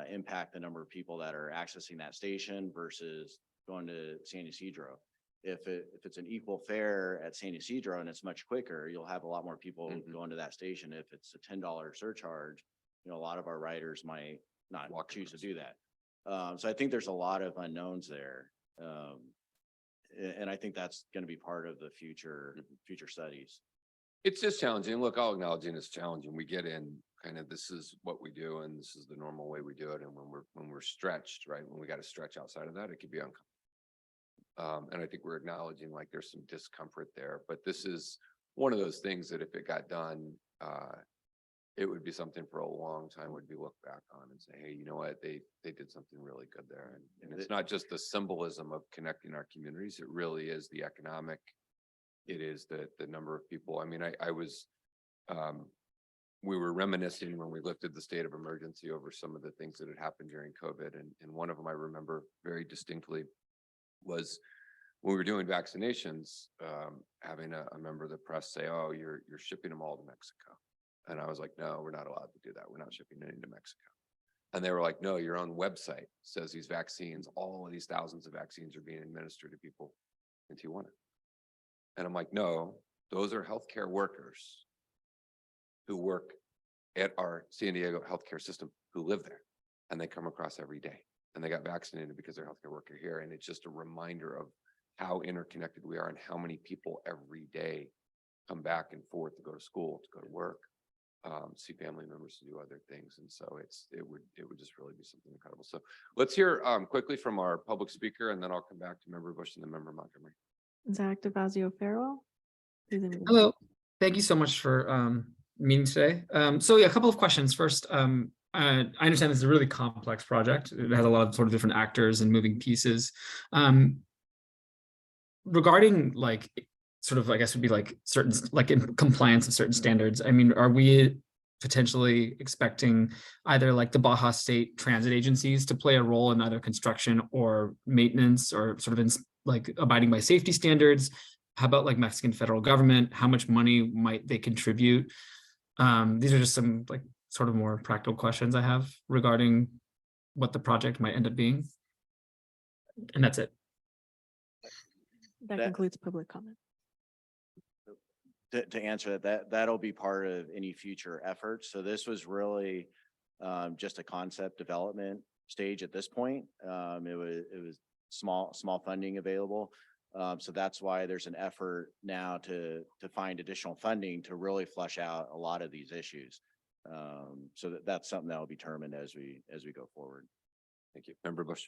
impact the number of people that are accessing that station versus going to San Ysidro. If it's an equal fare at San Ysidro and it's much quicker, you'll have a lot more people going to that station. If it's a $10 surcharge, you know, a lot of our riders might not choose to do that. So I think there's a lot of unknowns there. And I think that's going to be part of the future studies. It's just challenging. Look, I'll acknowledge it's challenging. We get in kind of, this is what we do and this is the normal way we do it. And when we're stretched, right, when we got to stretch outside of that, it could be uncomfortable. And I think we're acknowledging like there's some discomfort there, but this is one of those things that if it got done, it would be something for a long time would be looked back on and say, hey, you know what, they did something really good there. And it's not just the symbolism of connecting our communities. It really is the economic. It is the number of people. I mean, we were reminiscing when we lifted the state of emergency over some of the things that had happened during COVID. And one of them I remember very distinctly was when we were doing vaccinations, having a member of the press say, oh, you're shipping them all to Mexico. And I was like, no, we're not allowed to do that. We're not shipping any to Mexico. And they were like, no, your own website says these vaccines, all of these thousands of vaccines are being administered to people in Tijuana. And I'm like, no, those are healthcare workers who work at our San Diego healthcare system who live there. And they come across every day and they got vaccinated because they're healthcare worker here. And it's just a reminder of how interconnected we are and how many people every day come back and forth to go to school, to go to work, see family members, to do other things. And so it would just really be something incredible. So let's hear quickly from our public speaker, and then I'll come back to Member Bush and then Member Montgomery. Zach DeFazio Farrell. Please unmute. Hello, thank you so much for meeting today. So yeah, a couple of questions. First, I understand this is a really complex project. It has a lot of sort of different actors and moving pieces. Regarding like sort of, I guess would be like certain, like in compliance of certain standards. I mean, are we potentially expecting either like the Baja State transit agencies to play a role in either construction or maintenance, or sort of in like abiding by safety standards? How about like Mexican federal government? How much money might they contribute? These are just some like sort of more practical questions I have regarding what the project might end up being. And that's it. That concludes public comment. To answer that'll be part of any future efforts. So this was really just a concept development stage at this point. It was small funding available. So that's why there's an effort now to find additional funding to really flesh out a lot of these issues. So that's something that will be determined as we go forward. Thank you. Member Bush.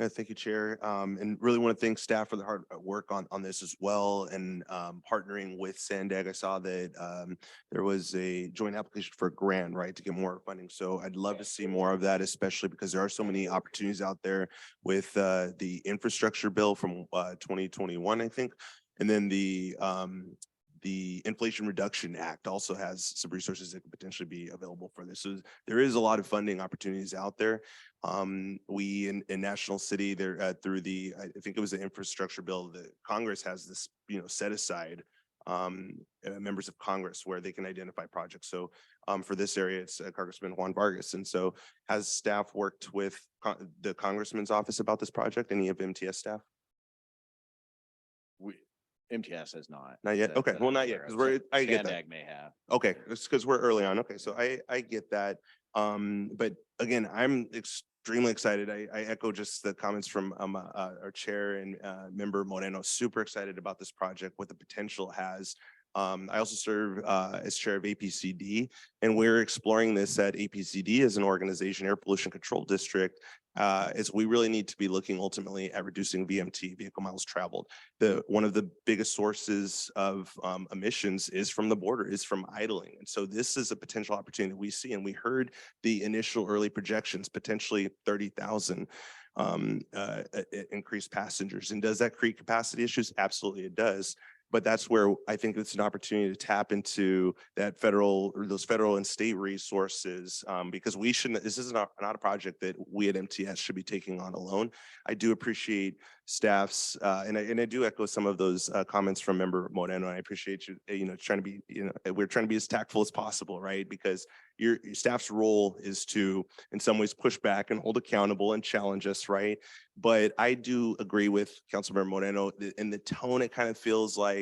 Thank you, Chair. And really want to thank staff for the hard work on this as well, and partnering with SANDAG. I saw that there was a joint application for a grant, right, to get more funding. So I'd love to see more of that, especially because there are so many opportunities out there with the infrastructure bill from 2021, I think. And then the Inflation Reduction Act also has some resources that could potentially be available for this. So there is a lot of funding opportunities out there. We in National City there through I think it was the infrastructure bill that Congress has this, set aside members of Congress where they can identify projects. So for this area, it's Congressman Juan Vargas. And so has staff worked with the Congressman's office about this project? Any of MTS staff? MTS has not. Not yet? Okay, that well, I'm not yet, aware of. because I get that. SANDAG may have. Okay, it's because we're early on. Okay, so I get that. But again, I'm extremely excited. I echo just the comments from our chair and member Moreno. Super excited about this project, what the potential has. I also serve as chair of APCD, and we're exploring this at APCD as an organization, Air Pollution Control District, is we really need to be looking ultimately at reducing VMT, vehicle miles traveled. One of the biggest sources of emissions is from the border, is from idling. And so this is a potential opportunity that we see, and we heard the initial early projections, potentially 30,000 increased passengers. And does that create capacity issues? Absolutely it does. But that's where I think it's an opportunity to tap into that federal or those federal and state resources, because we shouldn't, this is not a project that we at MTS should be taking on alone. I do appreciate staff's, and I do echo some of those comments from member Moreno. I appreciate you, trying to be, we're trying to be as tactful as possible, right? Because your staff's role is to, in some ways, push back and hold accountable and challenge us, right? But I do agree with Councilmember Moreno. In the tone, it kind of feels like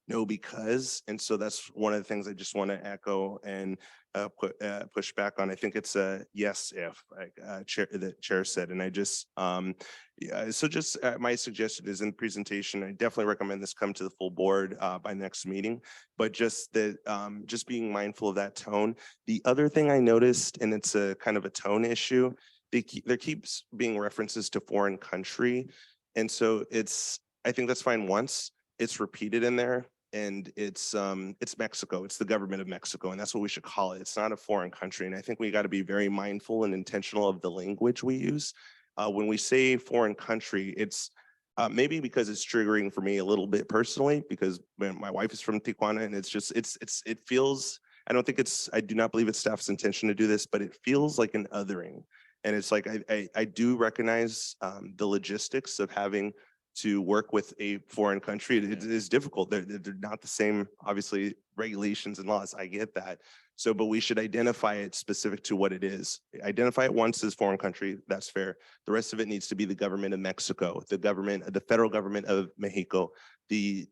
no, because, and so that's one of the things I just want to echo and push back on. I think it's a yes if, like the chair said, and I just so just my suggestion is in the presentation. I definitely recommend this come to the full board by next meeting, but just that just being mindful of that tone. The other thing I noticed, and it's a kind of a tone issue, there keeps being references to foreign country, and so I think that's fine once it's repeated in there. And it's Mexico, it's the government of Mexico, and that's what we should call it. It's not a foreign country. And I think we got to be very mindful and intentional of the language we use. When we say foreign country, it's maybe because it's triggering for me a little bit personally, because my wife is from Tijuana, and it's just, it feels, I do not believe it's staff's intention to do this, but it feels like an othering. And it's like, I do recognize the logistics of having to work with a foreign country. It is difficult. They're not the same, obviously, regulations and laws. I get that. So, but we should identify it specific to what it is. Identify it once as foreign country. That's fair. The rest of it needs to be the government of Mexico, the federal government of Mexico, the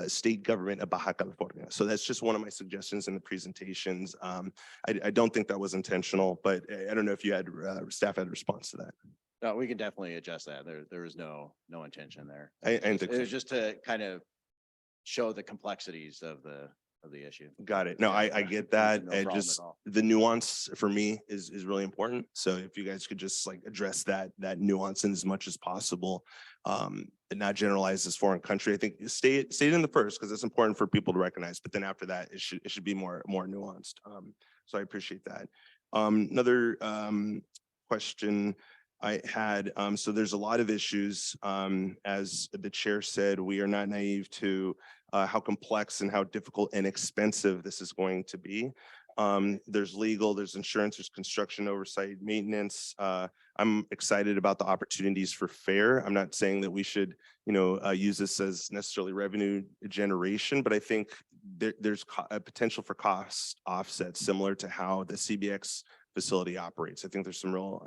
state government of Baja California. So that's just one of my suggestions in the presentations. I don't think that was intentional, but I don't know if you had staff had a response to that. No, we can definitely adjust that. There was no intention there. I didn't think It so. was just to kind of show the complexities of the issue. Got it. No, Yeah, I get that. no And problem just at all. the nuance for me is really important. So if you guys could just like address that nuance in as much as possible, and not generalize this foreign country. I think stay it in the first, because it's important for people to recognize, but then after that, it should be more nuanced. So I appreciate that. Another question I had, so there's a lot of issues. As the chair said, we are not naive to how complex and how difficult and expensive this is going to be. There's legal, there's insurance, there's construction oversight, maintenance. I'm excited about the opportunities for FAIR. I'm not saying that we should, use this as necessarily revenue generation, but I think there's a potential for cost offsets similar to how the CBX facility operates. I think there's some real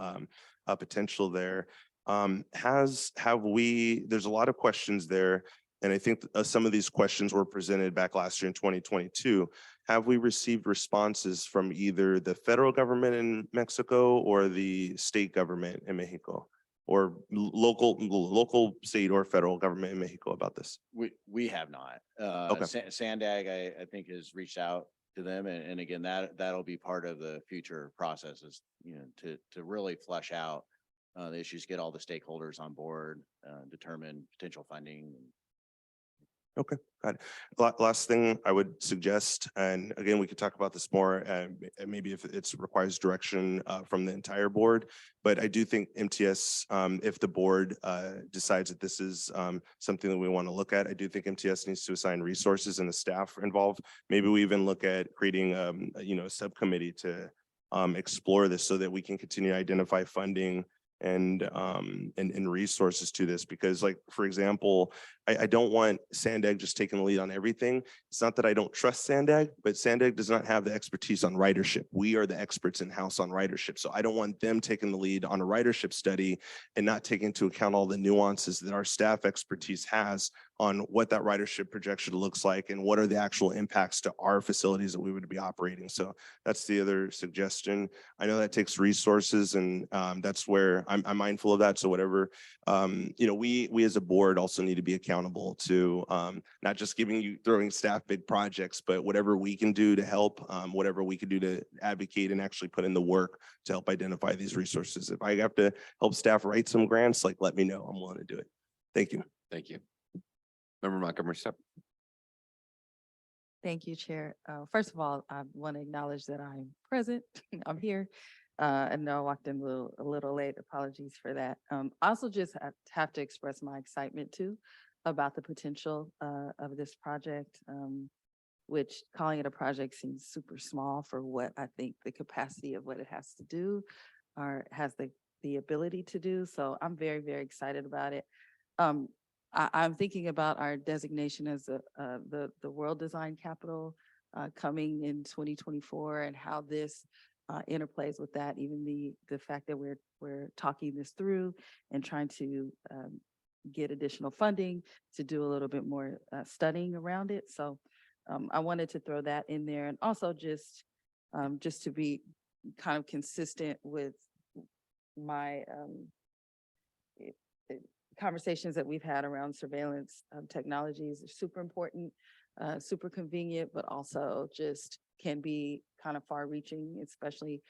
potential there. There's a lot of questions there. And I think some of these questions were presented back last year in 2022. Have we received responses from either the federal government in Mexico or the state government in Mexico, or local, state or federal government in Mexico about this? We have not. Okay. SANDAG, I think, has reached out to them, and again, that'll be part of the future processes, to really flesh out the issues, get all the stakeholders on board, determine potential funding. Okay, got it. Last thing I would suggest, and again, we could talk about this more, maybe if it requires direction from the entire board, but I do think MTS, if the board decides that this is something that we want to look at, I do think MTS needs to assign resources and the staff involved. Maybe we even look at creating, a subcommittee to explore this so that we can continue to identify funding and resources to this, because like, for example, I don't want SANDAG just taking the lead on everything. It's not that I don't trust SANDAG, but SANDAG does not have the expertise on ridership. We are the experts in-house on ridership. So I don't want them taking the lead on a ridership study and not taking into account all the nuances that our staff expertise has on what that ridership projection looks like and what are the actual impacts to our facilities that we would be operating. So that's the other suggestion. I know that takes resources, and that's where I'm mindful of that. So whatever, we as a board also need to be accountable to not just throwing staff big projects, but whatever we can do to help, whatever we can do to advocate and actually put in the work to help identify these resources. If I have to help staff write some grants, like, let me know. I'm willing to do it. Thank you. Thank you. Member Montgomery Step. Thank you, Chair. First of all, I want to acknowledge that I'm present. I'm here. I know I walked in a little late. Apologies for that. I also just have to express my excitement too about the potential of this project, which calling it a project seems super small for what I think the capacity of what it has to do or has the ability to do. So I'm very, very excited about it. I'm thinking about our designation as the World Design Capital coming in 2024 and how this interplays with that. Even the fact that we're talking this through and trying to get additional funding to do a little bit more studying around it. So I wanted to throw that in there, and also just to be kind of consistent with my conversations that we've had around surveillance technologies are super important, super convenient, but also just can be kind of far reaching, especially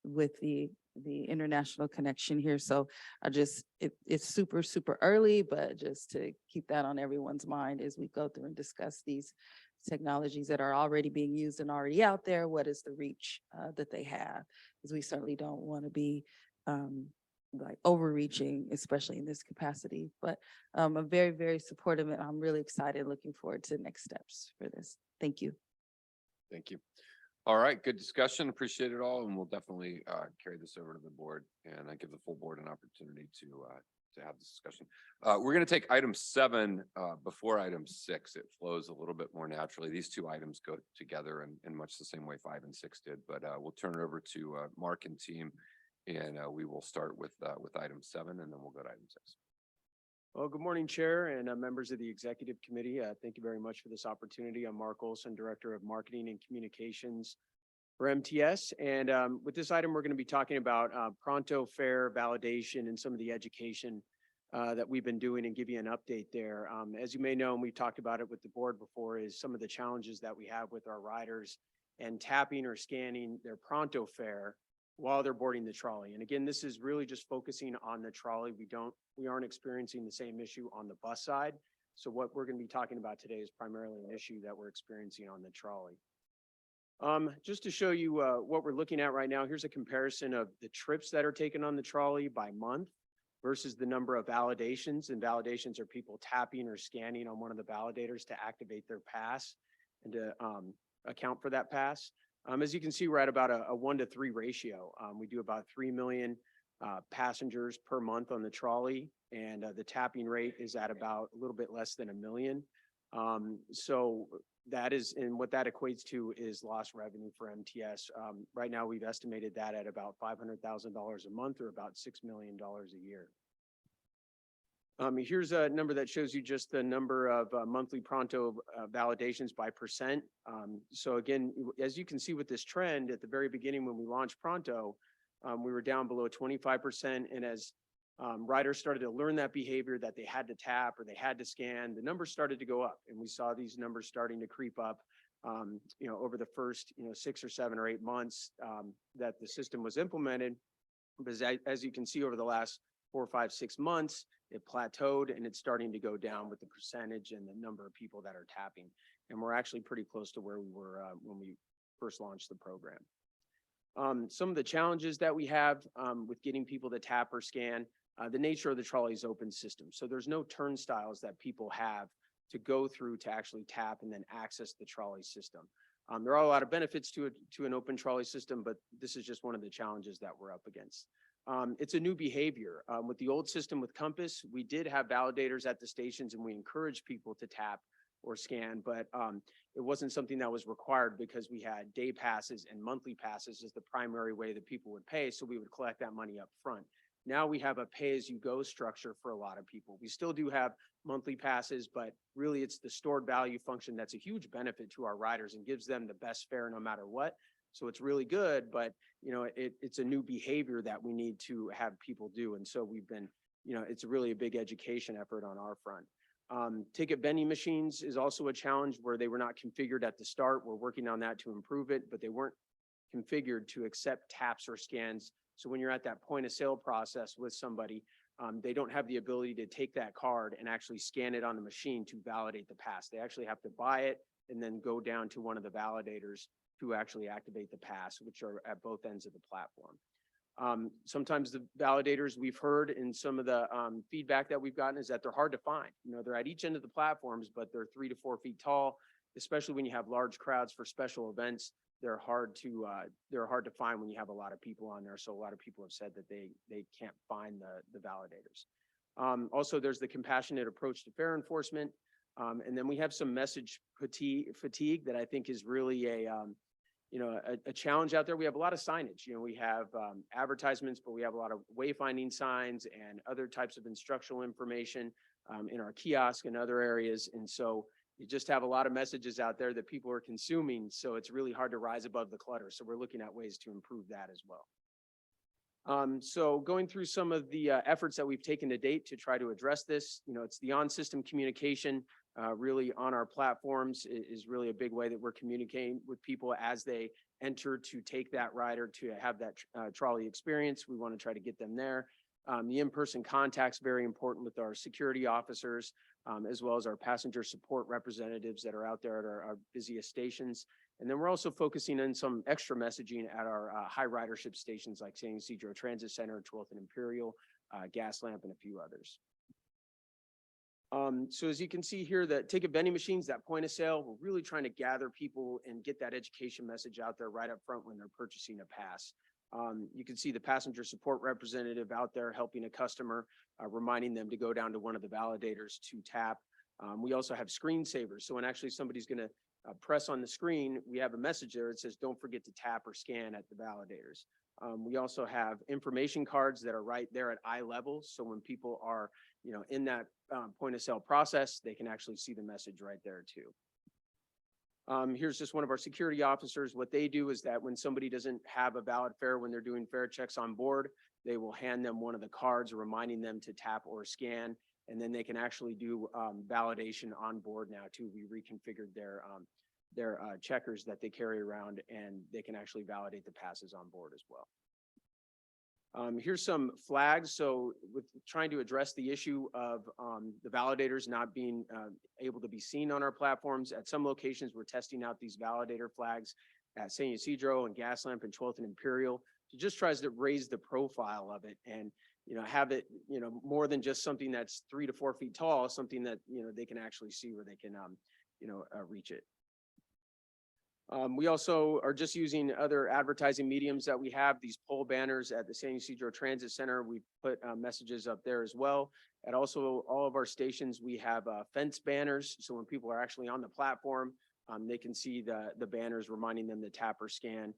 with the international connection here. So it's super, super early, but just to keep that on everyone's mind as we go through and discuss these technologies that are already being used and already out there. What is the reach that they have? Because we certainly don't want to be like overreaching, especially in this capacity, but I'm very, very supportive, and I'm really excited, looking forward to next steps for this. Thank you. Thank you. All right, good discussion. Appreciate it all. And we'll definitely carry this over to the board, and I give the full board an opportunity to have this discussion. We're going to take item 7 before item 6. It flows a little bit more naturally. These two items go together in much the same way 5 and 6 did, but we'll turn it over to Mark and team. And we will start with item 7, and then we'll go to item 6. Well, good morning, Chair and members of the Executive Committee. Thank you very much for this opportunity. I'm Mark Olson, Director of Marketing and Communications for MTS. And with this item, we're going to be talking about Pronto fare validation and some of the education that we've been doing, and give you an update there. As you may know, and we've talked about it with the board before, is some of the challenges that we have with our riders and tapping or scanning their Pronto fare while they're boarding the trolley. And again, this is really just focusing on the trolley. We aren't experiencing the same issue on the bus side. So what we're going to be talking about today is primarily an issue that we're experiencing on the trolley. Just to show you what we're looking at right now, here's a comparison of the trips that are taken on the trolley by month versus the number of validations. And validations are people tapping or scanning on one of the validators to activate their pass and to account for that pass. As you can see, we're at about a 1-to-3 ratio. We do about 3 million passengers per month on the trolley, and the tapping rate is at about a little bit less than 1 million. So that is, and what that equates to is lost revenue for MTS. Right now, we've estimated that at about $500,000 a month, or about $6 million a year. Here's a number that shows you just the number of monthly Pronto validations by percent. So again, as you can see with this trend, at the very beginning when we launched Pronto, we were down below 25%. And as riders started to learn that behavior, that they had to tap or they had to scan, the numbers started to go up. And we saw these numbers starting to creep up over the first 6 or 7 or 8 months that the system was implemented. Because as you can see, over the last 4, 5, 6 months, it plateaued, and it's starting to go down with the percentage and the number of people that are tapping. And we're actually pretty close to where we were when we first launched the program. Some of the challenges that we have with getting people to tap or scan, the nature of the trolley's open system. So there's no turnstiles that people have to go through to actually tap and then access the trolley system. There are a lot of benefits to an open trolley system, but this is just one of the challenges that we're up against. It's a new behavior. With the old system with Compass, we did have validators at the stations and we encouraged people to tap or scan, but it wasn't something that was required because we had day passes and monthly passes as the primary way that people would pay. So we would collect that money up front. Now we have a pay-as-you-go structure for a lot of people. We still do have monthly passes, but really it's the stored value function that's a huge benefit to our riders and gives them the best fare no matter what. So it's really good, but it's a new behavior that we need to have people do. And so we've been, it's really a big education effort on our front. Ticket vending machines is also a challenge where they were not configured at the start. We're working on that to improve it, but they weren't configured to accept taps or scans. So when you're at that point of sale process with somebody, they don't have the ability to take that card and actually scan it on the machine to validate the pass. They actually have to buy it and then go down to one of the validators to actually activate the pass, which are at both ends of the platform. Sometimes the validators we've heard in some of the feedback that we've gotten is that they're hard to find. They're at each end of the platforms, but they're 3 to 4 feet tall, especially when you have large crowds for special events. They're hard to find when you have a lot of people on there. So a lot of people have said that they can't find the validators. Also, there's the compassionate approach to fare enforcement. And then we have some message fatigue that I think is really a challenge out there. We have a lot of signage. We have advertisements, but we have a lot of wayfinding signs and other types of instructional information in our kiosk and other areas. And so you just have a lot of messages out there that people are consuming. So it's really hard to rise above the clutter. So we're looking at ways to improve that as well. So going through some of the efforts that we've taken to date to try to address this, it's the on-system communication really on our platforms is really a big way that we're communicating with people as they enter to take that rider to have that trolley experience. We want to try to get them there. The in-person contact's very important with our security officers, as well as our passenger support representatives that are out there at our busiest stations. And then we're also focusing on some extra messaging at our high ridership stations like San Ysidro Transit Center, 12th and Imperial, Gaslamp, and a few others. So as you can see here, the ticket vending machines, that point of sale, we're really trying to gather people and get that education message out there right up front when they're purchasing a pass. You can see the passenger support representative out there helping a customer, reminding them to go down to one of the validators to tap. We also have screensavers. So when actually somebody's going to press on the screen, we have a message there that says, don't forget to tap or scan at the validators. We also have information cards that are right there at eye level. So when people are, in that point of sale process, they can actually see the message right there too. Here's just one of our security officers. What they do is that when somebody doesn't have a valid fare when they're doing fare checks on board, they will hand them one of the cards reminding them to tap or scan, and then they can actually do validation on board now too. We reconfigured their checkers that they carry around, and they can actually validate the passes on board as well. Here's some flags. So with trying to address the issue of the validators not being able to be seen on our platforms, at some locations, we're testing out these validator flags at San Ysidro and Gaslamp and 12th and Imperial to just tries to raise the profile of it and, have it, more than just something that's 3 to 4 feet tall, something that, they can actually see where they can, reach it. We also are just using other advertising mediums that we have, these pole banners at the San Ysidro Transit Center. We put messages up there as well. At also all of our stations, we have fence banners. So when people are actually on the platform, they can see the banners reminding them to tap or scan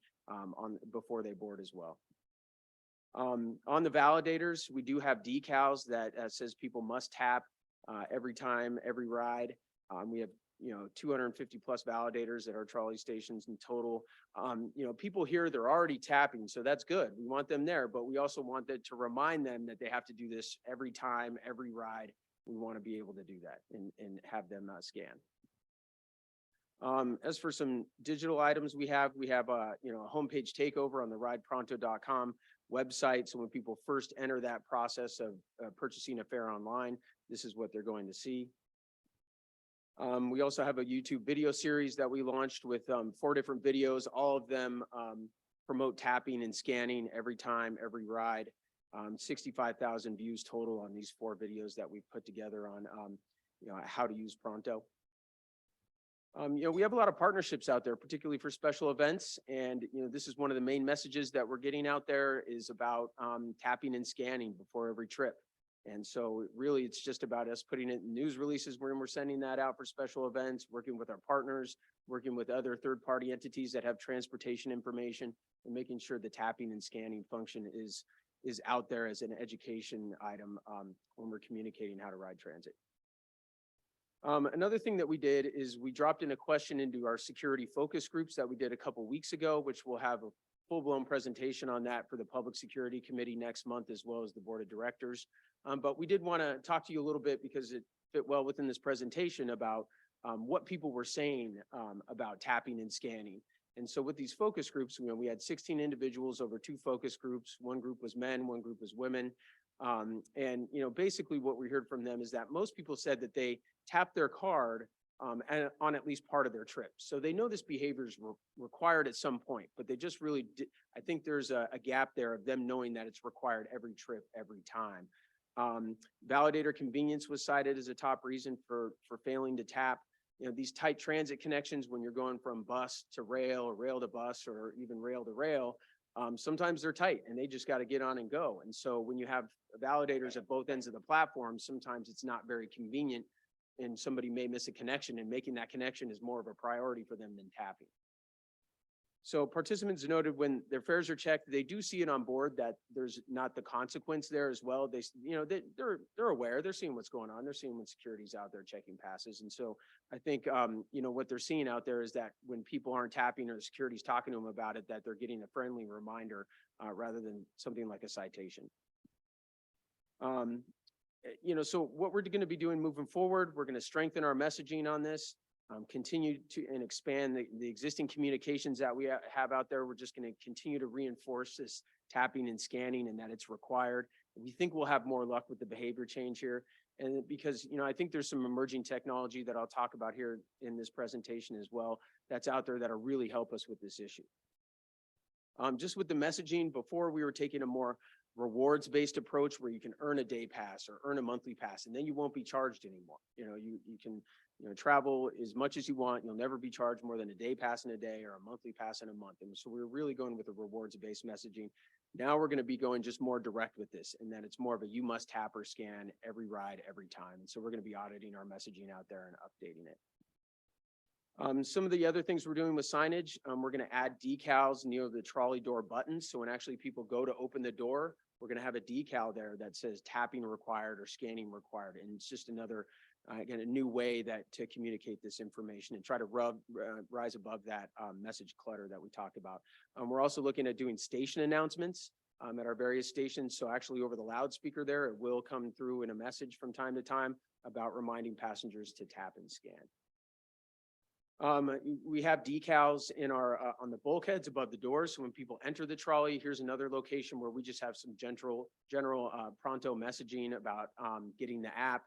before they board as well. On the validators, we do have decals that says people must tap every time, every ride. We have 250 plus validators at our trolley stations in total. People here, they're already tapping, so that's good. We want them there, but we also want that to remind them that they have to do this every time, every ride. We want to be able to do that and have them scan. As for some digital items we have a homepage takeover on the ridepronto.com website. So when people first enter that process of purchasing a fare online, this is what they're going to see. We also have a YouTube video series that we launched with 4 different videos. All of them promote tapping and scanning every time, every ride. 65,000 views total on these 4 videos that we've put together on how to use Pronto. We have a lot of partnerships out there, particularly for special events. And, this is one of the main messages that we're getting out there is about tapping and scanning before every trip. And so really, it's just about us putting it in news releases when we're sending that out for special events, working with our partners, working with other third-party entities that have transportation information, and making sure the tapping and scanning function is out there as an education item when we're communicating how to ride transit. Another thing that we did is we dropped in a question into our security focus groups that we did a couple weeks ago, which will have a full-blown presentation on that for the Public Security Committee next month, as well as the Board of Directors. But we did want to talk to you a little bit because it fit well within this presentation about what people were saying about tapping and scanning. And so with these focus groups, we had 16 individuals over 2 focus groups. One group was men, one group was women. And basically what we heard from them is that most people said that they tap their card on at least part of their trip. So they know this behavior is required at some point, but they just really, I think there's a gap there of them knowing that it's required every trip, every time. Validator convenience was cited as a top reason for failing to tap. These tight transit connections, when you're going from bus to rail or rail to bus or even rail to rail, sometimes they're tight and they just got to get on and go. And so when you have validators at both ends of the platform, sometimes it's not very convenient and somebody may miss a connection, and making that connection is more of a priority for them than tapping. So participants noted when their fares are checked, they do see it on board that there's not the consequence there as well. They're aware, they're seeing what's going on. They're seeing when security's out there checking passes. And so I think, what they're seeing out there is that when people aren't tapping or security's talking to them about it, that they're getting a friendly reminder rather than something like a citation. So what we're going to be doing moving forward, we're going to strengthen our messaging on this. Continue to and expand the existing communications that we have out there. We're just going to continue to reinforce this tapping and scanning and that it's required. We think we'll have more luck with the behavior change here. And because, I think there's some emerging technology that I'll talk about here in this presentation as well that's out there that'll really help us with this issue. Just with the messaging, before we were taking a more rewards-based approach where you can earn a day pass or earn a monthly pass, and then you won't be charged anymore. You can travel as much as you want. You'll never be charged more than a day pass in a day or a monthly pass in a month. And so we're really going with a rewards-based messaging. Now we're going to be going just more direct with this, and that it's more of a you must tap or scan every ride, every time. And so we're going to be auditing our messaging out there and updating it. Some of the other things we're doing with signage, we're going to add decals near the trolley door buttons. So when actually people go to open the door, we're going to have a decal there that says tapping required or scanning required. And it's just another, again, a new way to communicate this information and try to rise above that message clutter that we talked about. We're also looking at doing station announcements at our various stations. So actually over the loudspeaker there, it will come through in a message from time to time about reminding passengers to tap and scan. We have decals in our on the bulkheads above the doors. So when people enter the trolley, here's another location where we just have some general pronto messaging about getting the app.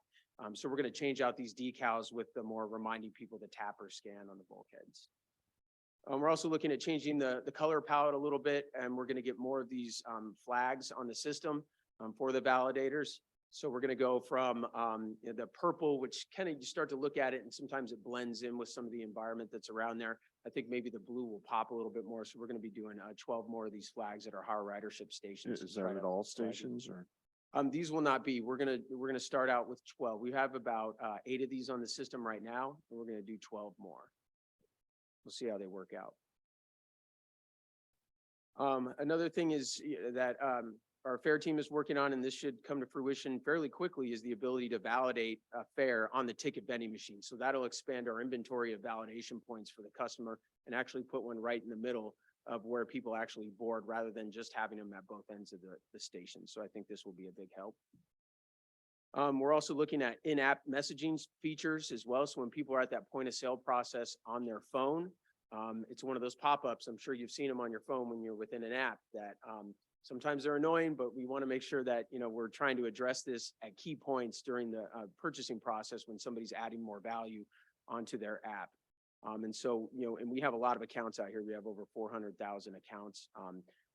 So we're going to change out these decals with the more reminding people to tap or scan on the bulkheads. We're also looking at changing the color palette a little bit, and we're going to get more of these flags on the system for the validators. So we're going to go from the purple, which kind of you start to look at it and sometimes it blends in with some of the environment that's around there. I think maybe the blue will pop a little bit more. So we're going to be doing 12 more of these flags at our higher ridership stations. Is that at all stations or? These will not be. We're gonna start out with 12. We have about 8 of these on the system right now, and we're gonna do 12 more. We'll see how they work out. Another thing is that our fare team is working on, and this should come to fruition fairly quickly, is the ability to validate a fare on the ticket vending machine. So that'll expand our inventory of validation points for the customer and actually put one right in the middle of where people actually board rather than just having them at both ends of the station. So I think this will be a big help. We're also looking at in-app messaging features as well. So when people are at that point of sale process on their phone, it's one of those pop-ups. I'm sure you've seen them on your phone when you're within an app that sometimes they're annoying, but we want to make sure that, we're trying to address this at key points during the purchasing process when somebody's adding more value onto their app. And so, and we have a lot of accounts out here. We have over 400,000 accounts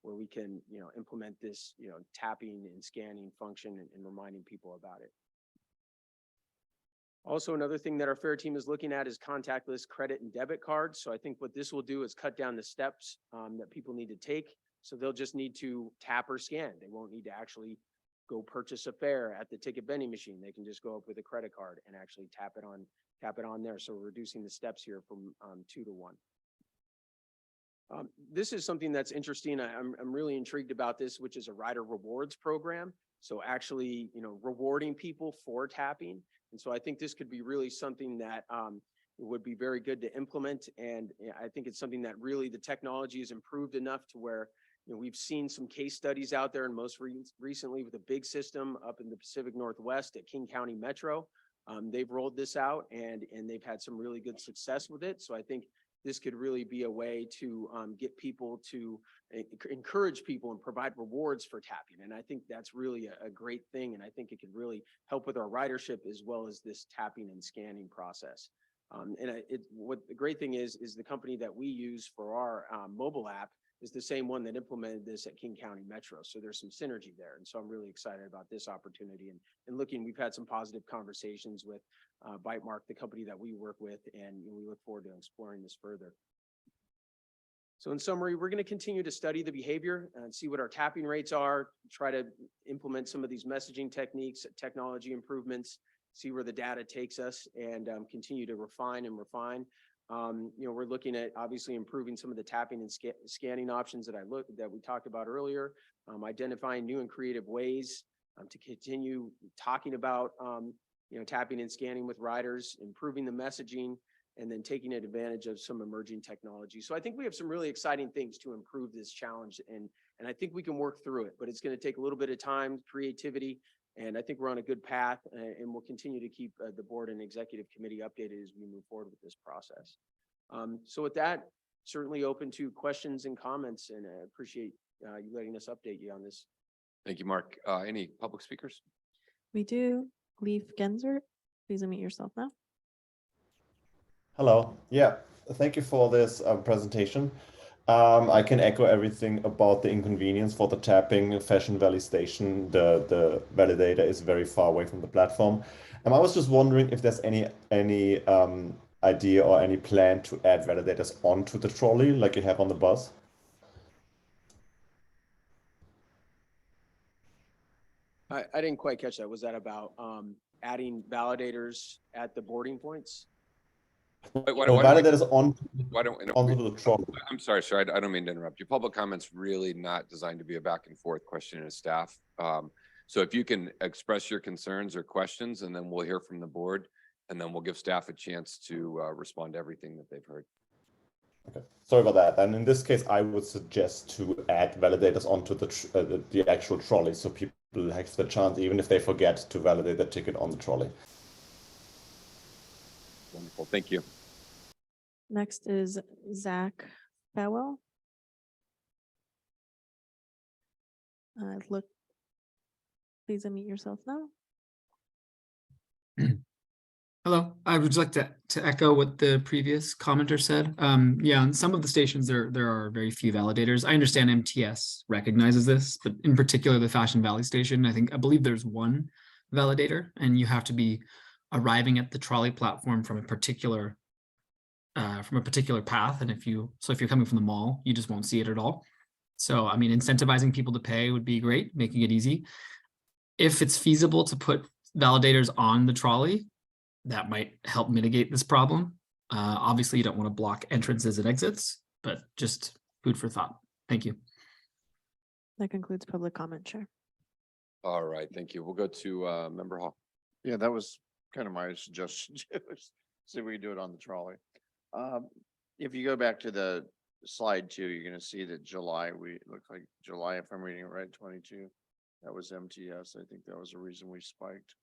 where we can, implement this, tapping and scanning function and reminding people about it. Also, another thing that our fair team is looking at is contactless credit and debit cards. So I think what this will do is cut down the steps that people need to take. So they'll just need to tap or scan. They won't need to actually go purchase a fare at the ticket vending machine. They can just go up with a credit card and actually tap it on there. So we're reducing the steps here from 2 to 1. This is something that's interesting. I'm really intrigued about this, which is a rider rewards program. So actually, rewarding people for tapping. And so I think this could be really something that would be very good to implement. And I think it's something that really the technology is improved enough to where we've seen some case studies out there, and most recently with a big system up in the Pacific Northwest at King County Metro. They've rolled this out and they've had some really good success with it. So I think this could really be a way to get people to encourage people and provide rewards for tapping. And I think that's really a great thing. And I think it could really help with our ridership as well as this tapping and scanning process. What the great thing is the company that we use for our mobile app is the same one that implemented this at King County Metro. So there's some synergy there. And so I'm really excited about this opportunity and we've had some positive conversations with Bytemark, the company that we work with, and we look forward to exploring this further. So in summary, we're going to continue to study the behavior and see what our tapping rates are, try to implement some of these messaging techniques, technology improvements, see where the data takes us, and continue to refine. We're looking at obviously improving some of the tapping and scanning options that we talked about earlier, identifying new and creative ways to continue talking about tapping and scanning with riders, improving the messaging, and then taking advantage of some emerging technology. So I think we have some really exciting things to improve this challenge, and I think we can work through it, but it's going to take a little bit of time, creativity, and I think we're on a good path, and we'll continue to keep the board and executive committee updated as we move forward with this process. So with that, certainly open to questions and comments, and I appreciate you letting us update you on this. Thank you, Mark. Any public speakers? We do. Leaf Genzer, please unmute yourself now. Hello. Yeah, thank you for this presentation. I can echo everything about the inconvenience for the tapping. Fashion Valley Station, the validator is very far away from the platform. I was just wondering if there's any idea or any plan to add validators onto the trolley like you have on the bus. I didn't quite catch that. Was that about adding validators at the boarding points? Validators onto the trolley. I'm sorry, sir. I don't mean to interrupt you. Public comment's really not designed to be a back and forth question to staff. So if you can express your concerns or questions, and then we'll hear from the board, and then we'll give staff a chance to respond to everything that they've heard. Okay, sorry about that. And in this case, I would suggest to add validators onto the actual trolley, so people have the chance, even if they forget, to validate the ticket on the trolley. Wonderful, thank you. Next is Zach Bowell. Please unmute yourself now. Hello, I would like to echo what the previous commenter said. Yeah, on some of the stations, there are very few validators. I understand MTS recognizes this, but in particular, the Fashion Valley Station, I believe there's one validator, and you have to be arriving at the trolley platform from a particular path. And if you're coming from the mall, you just won't see it at all. So, I mean, incentivizing people to pay would be great, making it easy. If it's feasible to put validators on the trolley, that might help mitigate this problem. Obviously, you don't want to block entrances and exits, but just food for thought. Thank you. That concludes public comment, Chair. All right, thank you. We'll go to Member Hall. Yeah, that was kind of my suggestion. See if we can do it on the trolley. If you go back to the slide 2, you're going to see that July, if I'm reading it right, 22, that was MTS. I think that was the reason we spiked.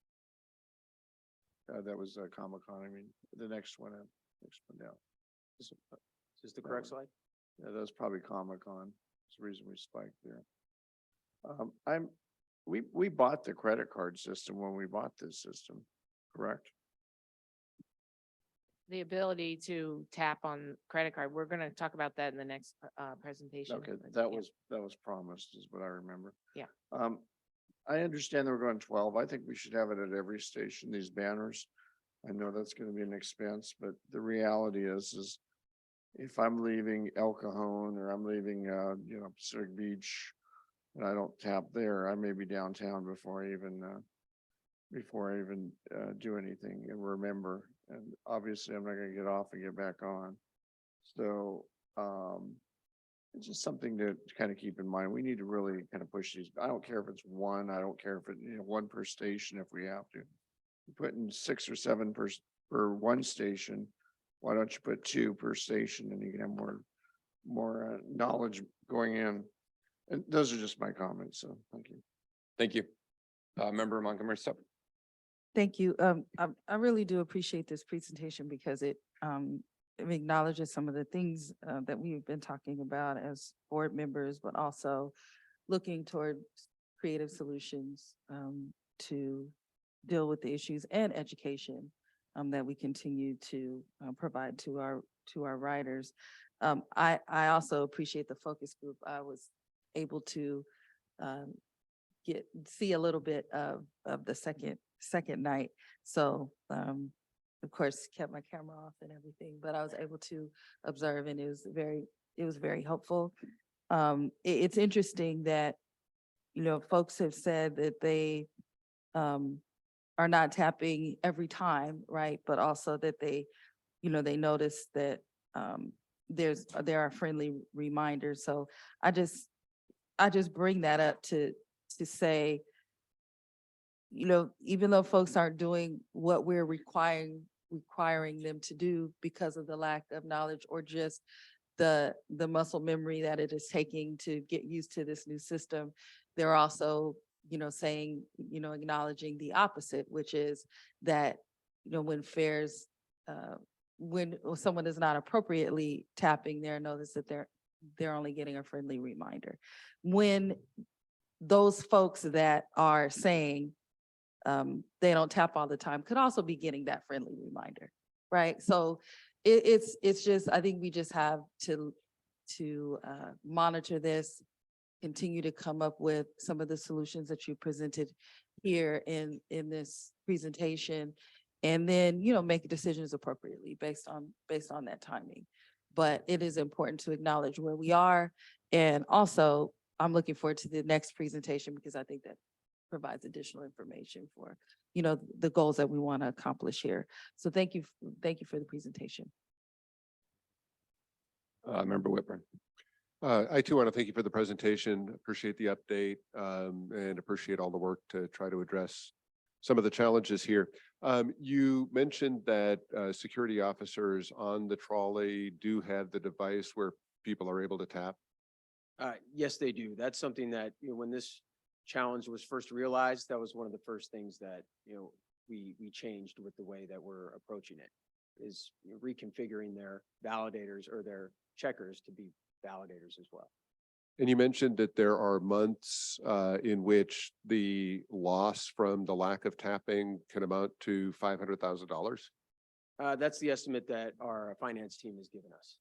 That was Comic-Con. I mean, the next one down. Is this the correct slide? Yeah, that was probably Comic-Con. It's the reason we spiked there. We bought the credit card system when we bought this system, correct? The ability to tap on credit card. We're going to talk about that in the next presentation. Okay, that was promised is what I remember. Yeah. I understand that we're going 12. I think we should have it at every station, these banners. I know that's gonna be an expense, but the reality is if I'm leaving El Cajon or I'm leaving, Pacific Beach and I don't tap there, I may be downtown before I even do anything and remember. And obviously I'm not gonna get off and get back on. So, it's just something to kind of keep in mind. We need to really kind of push these. I don't care if it's one, I don't care if it, one per station if we have to. Putting 6 or 7 per one station. Why don't you put 2 per station and you can have more knowledge going in? And those are just my comments. So thank you. Thank you. Member Montgomery Sutton. Thank you. I really do appreciate this presentation because it acknowledges some of the things that we've been talking about as board members, but also looking toward creative solutions to deal with the issues and education that we continue to provide to our riders. I also appreciate the focus group. I was able to see a little bit of the second night. So of course kept my camera off and everything, but I was able to observe and it was very helpful. It's interesting that, folks have said that they are not tapping every time, right? But also that they notice that there are friendly reminders. So I just bring that up to say, even though folks aren't doing what we're requiring them to do because of the lack of knowledge or just the muscle memory that it is taking to get used to this new system, they're also, saying, acknowledging the opposite, which is that, when fares, when someone is not appropriately tapping their notice that they're only getting a friendly reminder. When those folks that are saying they don't tap all the time could also be getting that friendly reminder, right? So it's just, I think we just have to monitor this, continue to come up with some of the solutions that you presented here in this presentation, and then, make decisions appropriately based on that timing. But it is important to acknowledge where we are. And also, I'm looking forward to the next presentation because I think that provides additional information for, the goals that we want to accomplish here. So thank you for the presentation. Member Whitburn. I too want to thank you for the presentation, appreciate the update, and appreciate all the work to try to address some of the challenges here. You mentioned that security officers on the trolley do have the device where people are able to tap. Yes, they do. That's something that, when this challenge was first realized, that was one of the first things that, we changed with the way that we're approaching it, is reconfiguring their validators or their checkers to be validators as well. And you mentioned that there are months in which the loss from the lack of tapping can amount to $500,000. That's the estimate that our finance team has given us.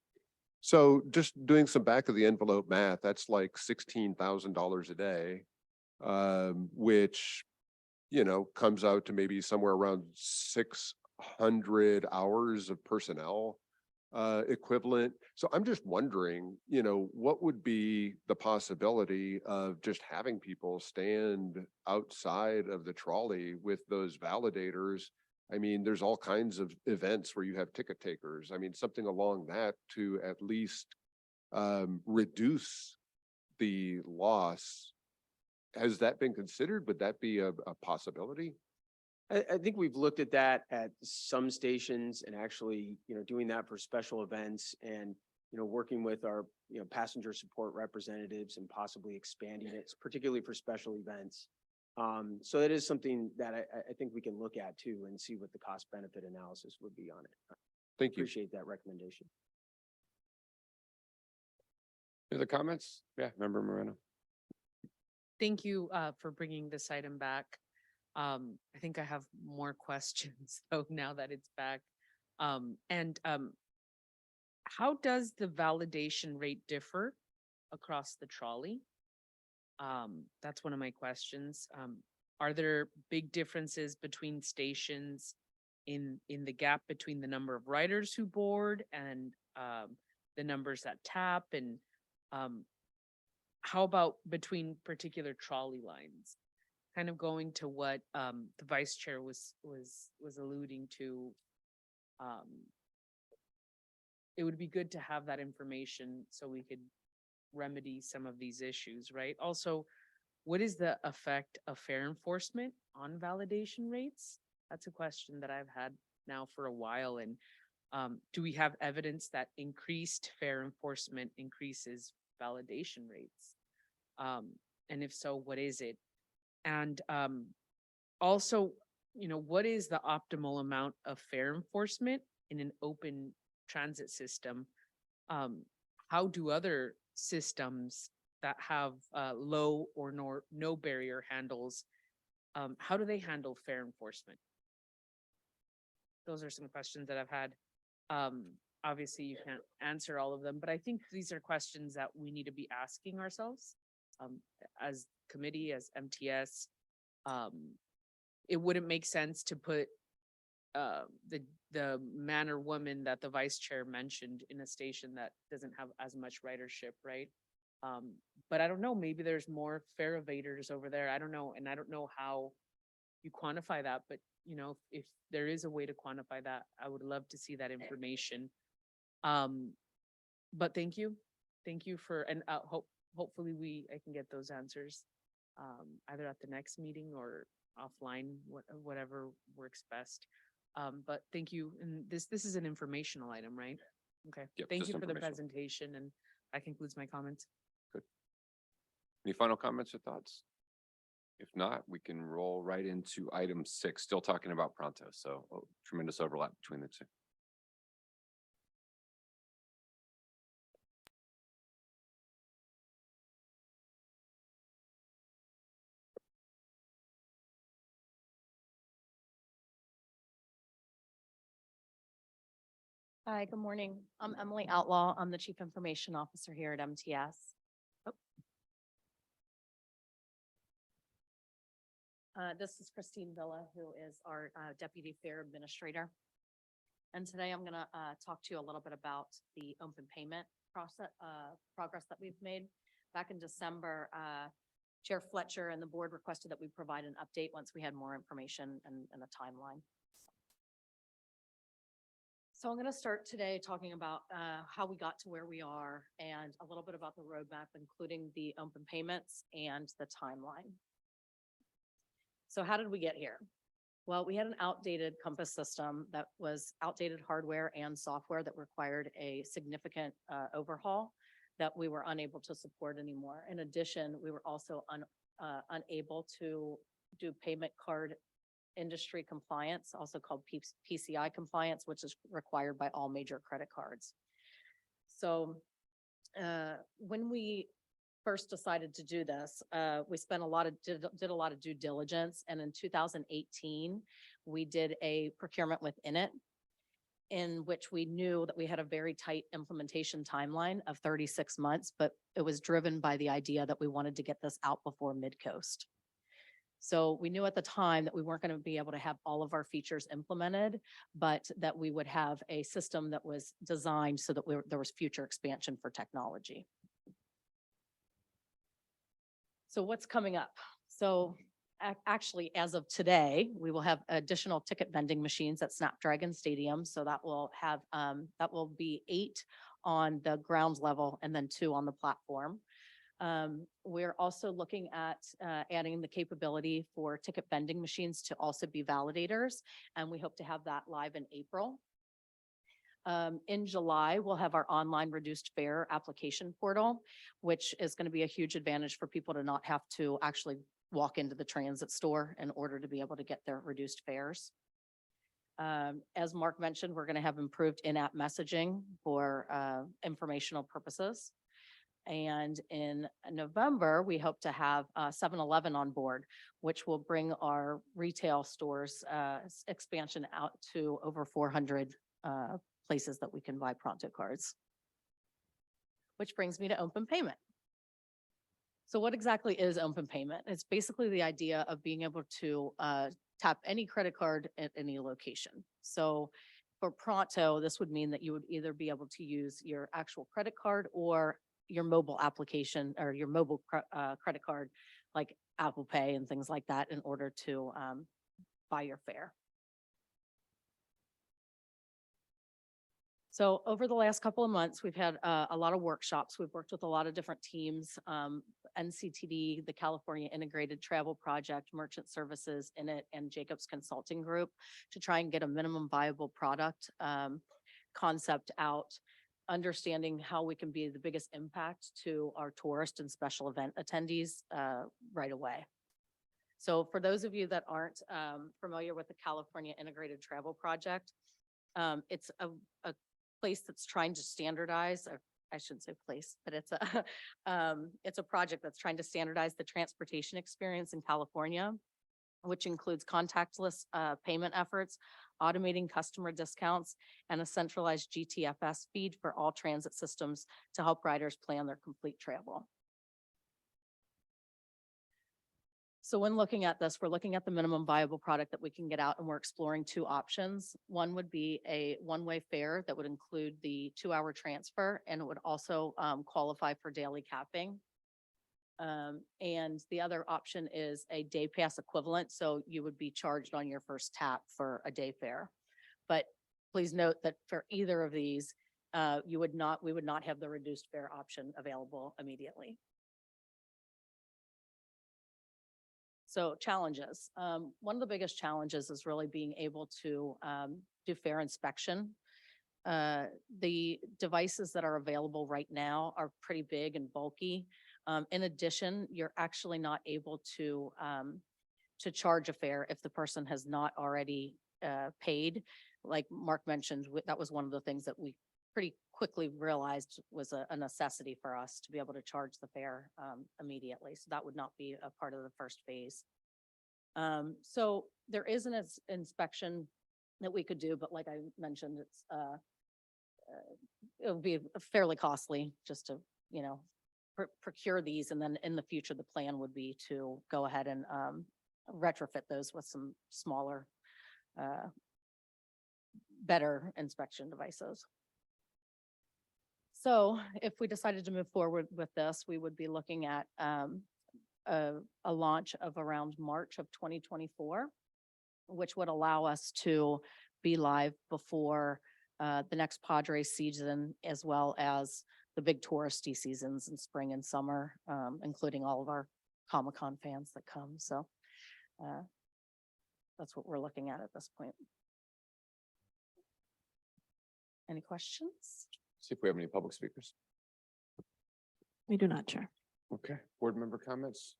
So just doing some back of the envelope math, that's like $16,000 a day, which, comes out to maybe somewhere around 600 hours of personnel equivalent. So I'm just wondering, what would be the possibility of just having people stand outside of the trolley with those validators? I mean, there's all kinds of events where you have ticket takers. I mean, something along that to at least reduce the loss. Has that been considered? Would that be a possibility? I think we've looked at that at some stations and actually, doing that for special events and, working with our, passenger support representatives and possibly expanding it, particularly for special events. So that is something that I think we can look at too and see what the cost benefit analysis would be on it. Thank you. Appreciate that recommendation. Any other comments? Yeah, Member Moreno. Thank you for bringing this item back. I think I have more questions though now that it's back. How does the validation rate differ across the trolley? That's one of my questions. Are there big differences between stations in the gap between the number of riders who board and the numbers that tap, and how about between particular trolley lines? Kind of going to what the vice chair was alluding to. It would be good to have that information so we could remedy some of these issues, right? Also, what is the effect of fare enforcement on validation rates? That's a question that I've had now for a while. And do we have evidence that increased fare enforcement increases validation rates? And if so, what is it? And also, what is the optimal amount of fare enforcement in an open transit system? How do other systems that have low or no barrier handles, how do they handle fare enforcement? Those are some questions that I've had. Obviously, you can't answer all of them, but I think these are questions that we need to be asking ourselves as committee, as MTS. It wouldn't make sense to put the man or woman that the vice chair mentioned in a station that doesn't have as much ridership, right? But I don't know, maybe there's more fare evaders over there. I don't know. And I don't know how you quantify that, but if there is a way to quantify that, I would love to see that information. But thank you. Thank you for, and hopefully I can get those answers either at the next meeting or offline, whatever works best. But thank you. And this is an informational item, right? Okay. Yep, Thank just you for the informational. presentation, and that concludes my comments. Good. Any final comments or thoughts? If not, we can roll right into item 6, still talking about Pronto. So tremendous overlap between the two. Hi, good morning. I'm Emily Outlaw. I'm the Chief Information Officer here at MTS. This is Christine Villa, who is our Deputy Fare Administrator. And today I'm going to talk to you a little bit about the open payment process, progress that we've made. Back in December, Chair Fletcher and the board requested that we provide an update once we had more information and a timeline. So I'm going to start today talking about how we got to where we are and a little bit about the roadmap, including the open payments and the timeline. So how did we get here? Well, we had an outdated Compass system that was outdated hardware and software that required a significant overhaul that we were unable to support anymore. In addition, we were also unable to do payment card industry compliance, also called PCI compliance, which is required by all major credit cards. So when we first decided to do this, we spent did a lot of due diligence. And in 2018, we did a procurement with Init, in which we knew that we had a very tight implementation timeline of 36 months, but it was driven by the idea that we wanted to get this out before Midcoast. So we knew at the time that we weren't going to be able to have all of our features implemented, but that we would have a system that was designed so that there was future expansion for technology. So what's coming up? So actually, as of today, we will have additional ticket vending machines at Snapdragon Stadium. So that will have that will be 8 on the ground level and then 2 on the platform. We're also looking at adding the capability for ticket vending machines to also be validators, and we hope to have that live in April. In July, we'll have our online reduced fare application portal, which is going to be a huge advantage for people to not have to actually walk into the transit store in order to be able to get their reduced fares. As Mark mentioned, we're going to have improved in-app messaging for informational purposes. And in November, we hope to have 7-Eleven on board, which will bring our retail stores expansion out to over 400 places that we can buy Pronto cards. Which brings me to open payment. So what exactly is open payment? It's basically the idea of being able to tap any credit card at any location. So for Pronto, this would mean that you would either be able to use your actual credit card or your mobile application or your mobile credit card, like Apple Pay and things like that, in order to buy your fare. So over the last couple of months, we've had a lot of workshops. We've worked with a lot of different teams, NCTD, the California Integrated Travel Project, Merchant Services in it, and Jacobs Consulting Group to try and get a minimum viable product concept out, understanding how we can be the biggest impact to our tourist and special event attendees right away. So for those of you that aren't familiar with the California Integrated Travel Project, it's a place that's trying to standardize, or I shouldn't say place, but it's a project that's trying to standardize the transportation experience in California, which includes contactless payment efforts, automating customer discounts, and a centralized GTFS feed for all transit systems to help riders plan their complete travel. So when looking at this, we're looking at the minimum viable product that we can get out, and we're exploring two options. One would be a one-way fare that would include the 2-hour transfer, and it would also qualify for daily capping. And the other option is a day pass equivalent. So you would be charged on your first tap for a day fare. But please note that for either of these, we would not have the reduced fare option available immediately. So challenges. One of the biggest challenges is really being able to do fare inspection. The devices that are available right now are pretty big and bulky. In addition, you're actually not able to charge a fare if the person has not already paid. Like Mark mentioned, that was one of the things that we pretty quickly realized was a necessity for us to be able to charge the fare immediately. So that would not be a part of the first phase. So there is an inspection that we could do, but like I mentioned, it would be fairly costly just to, procure these. And then in the future, the plan would be to go ahead and retrofit those with some smaller, better inspection devices. So if we decided to move forward with this, we would be looking at a launch of around March of 2024, which would allow us to be live before the next Padres season, as well as the big touristy seasons in spring and summer, including all of our Comic-Con fans that come. So that's what we're looking at this point. Any questions? See if we have any public speakers. We do not, Chair. Okay, board member comments?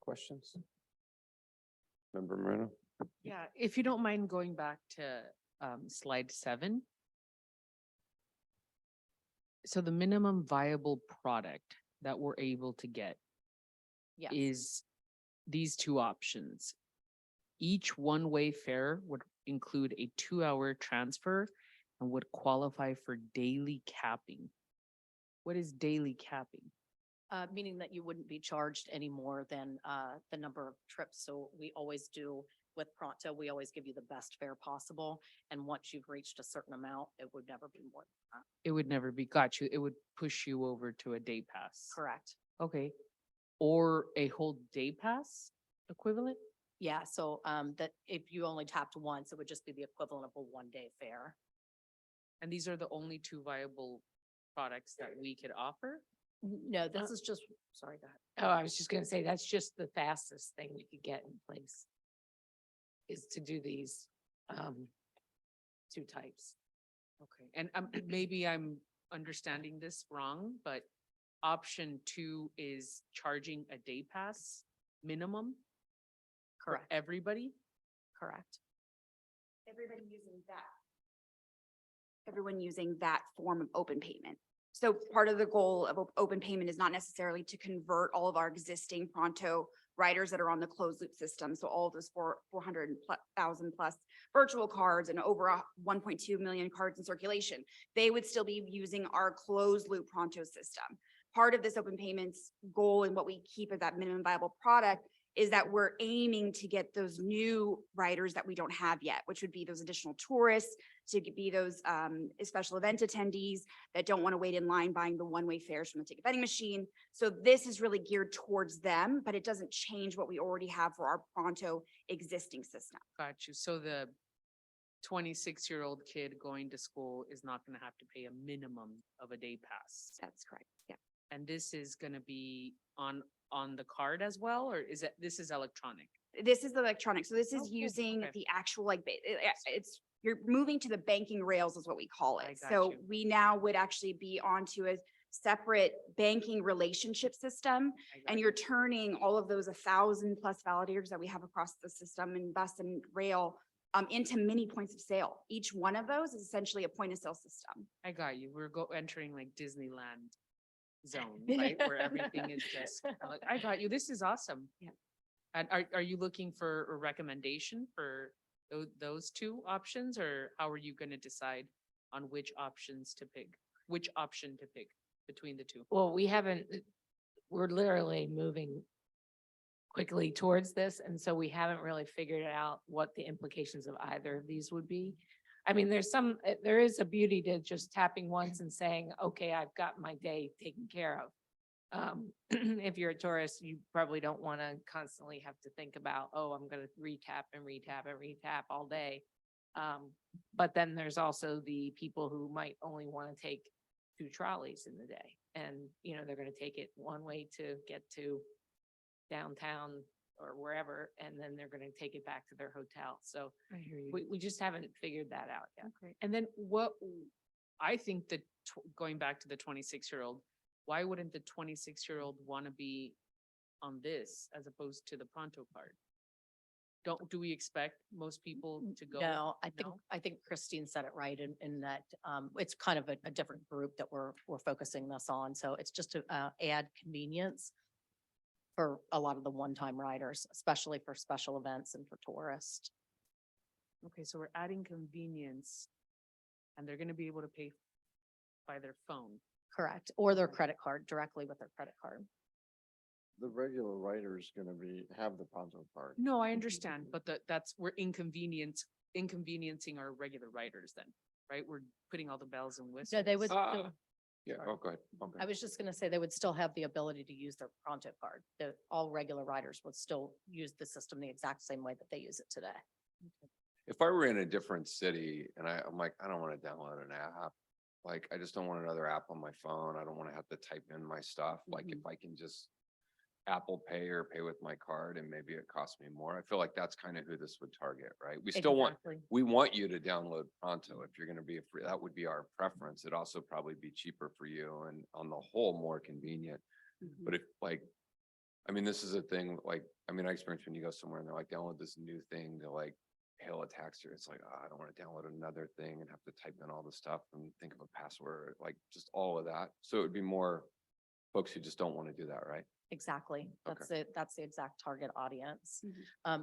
Questions? Member Moreno? Yeah, if you don't mind going back to slide 7. So the minimum viable product that we're able to get Yes. is these two options. Each one-way fare would include a 2-hour transfer and would qualify for daily capping. What is daily capping? Meaning that you wouldn't be charged any more than the number of trips. So we always do with Pronto, we always give you the best fare possible. And once you've reached a certain amount, it would never be more than that. It would never be, got you. It would push you over to a day pass. Correct. Okay. Or a whole day pass equivalent? Yeah, so that if you only tapped once, it would just be the equivalent of a one-day fare. And these are the only two viable products that we could offer? No, this is just, sorry, go ahead. Oh, I was just gonna say, that's just the fastest thing we could get in place. Is to do these two types. Okay, and maybe I'm understanding this wrong, but option 2 is charging a day pass minimum for Correct. everybody? Correct. Everybody using that. Everyone using that form of open payment. So part of the goal of open payment is not necessarily to convert all of our existing Pronto riders that are on the closed loop system. So all of those 400,000 plus virtual cards and over 1.2 million cards in circulation, they would still be using our closed loop Pronto system. Part of this open payments goal and what we keep as that minimum viable product is that we're aiming to get those new riders that we don't have yet, which would be those additional tourists, to be those special event attendees that don't want to wait in line buying the one-way fares from the ticket vending machine. So this is really geared towards them, but it doesn't change what we already have for our Pronto existing system. Got you. So the 26-year-old kid going to school is not going to have to pay a minimum of a day pass. That's correct. Yeah. And this is going to be on the card as well, or is it, this is electronic? This is electronic. So this is Oh, cool. using Okay. the actual it's you're moving to the banking rails is what we call I it. got So you. we now would actually be onto a separate banking relationship system, I got and you're turning all of those 1,000+ validators that we have across the system in bus and rail into mini points of sale. Each one of those is essentially a point of sale system. I got you. We're entering like Disneyland zone, right? Where everything is just, I got you. This is awesome. Yeah. And are you looking for a recommendation for those two options, or how are you going to decide on which option to pick between the two? Well, we're literally moving quickly towards this. And so we haven't really figured out what the implications of either of these would be. I mean, there is a beauty to just tapping once and saying, okay, I've got my day taken care of. If you're a tourist, you probably don't want to constantly have to think about, oh, I'm going to retap and retap and retap all day. But then there's also the people who might only want to take 2 trolleys in the day. And, they're going to take it one way to get to downtown or wherever, and then they're going to take it back to their hotel. So I hear you. we just haven't figured that out yet. Okay. And then I think that going back to the 26-year-old, why wouldn't the 26-year-old want to be on this as opposed to the Pronto card? Do we expect most people to go? No, No? I think Christine said it right in that it's kind of a different group that we're focusing this on. So it's just to add convenience for a lot of the one-time riders, especially for special events and for tourists. Okay, so we're adding convenience and they're going to be able to pay by their phone. Correct. Or their credit card, directly with their credit card. The regular rider is gonna have the Pronto card. No, I understand, but we're inconveniencing our regular riders then, right? We're putting all the bells and whistles. So they would, Yeah, oh, go ahead. Okay. I was just gonna say, they would still have the ability to use their Pronto card. All regular riders would still use the system the exact same way that they use it today. If I were in a different city and I'm like, I don't want to download an app. Like, I just don't want another app on my phone. I don't want to have to type in my stuff. Like, if I can just Apple Pay or pay with my card and maybe it costs me more. I feel like that's kind of who this would target, right? We want you to download Pronto if you're going to be free. That would be our preference. It'd also probably be cheaper for you and on the whole more convenient. But if this is a thing, I experienced when you go somewhere and they're like, download this new thing to hail a taxi. It's like, I don't want to download another thing and have to type in all the stuff and think of a password, just all of that. So it would be more folks who just don't want to do that, right? Exactly. That's it. That's the exact target audience.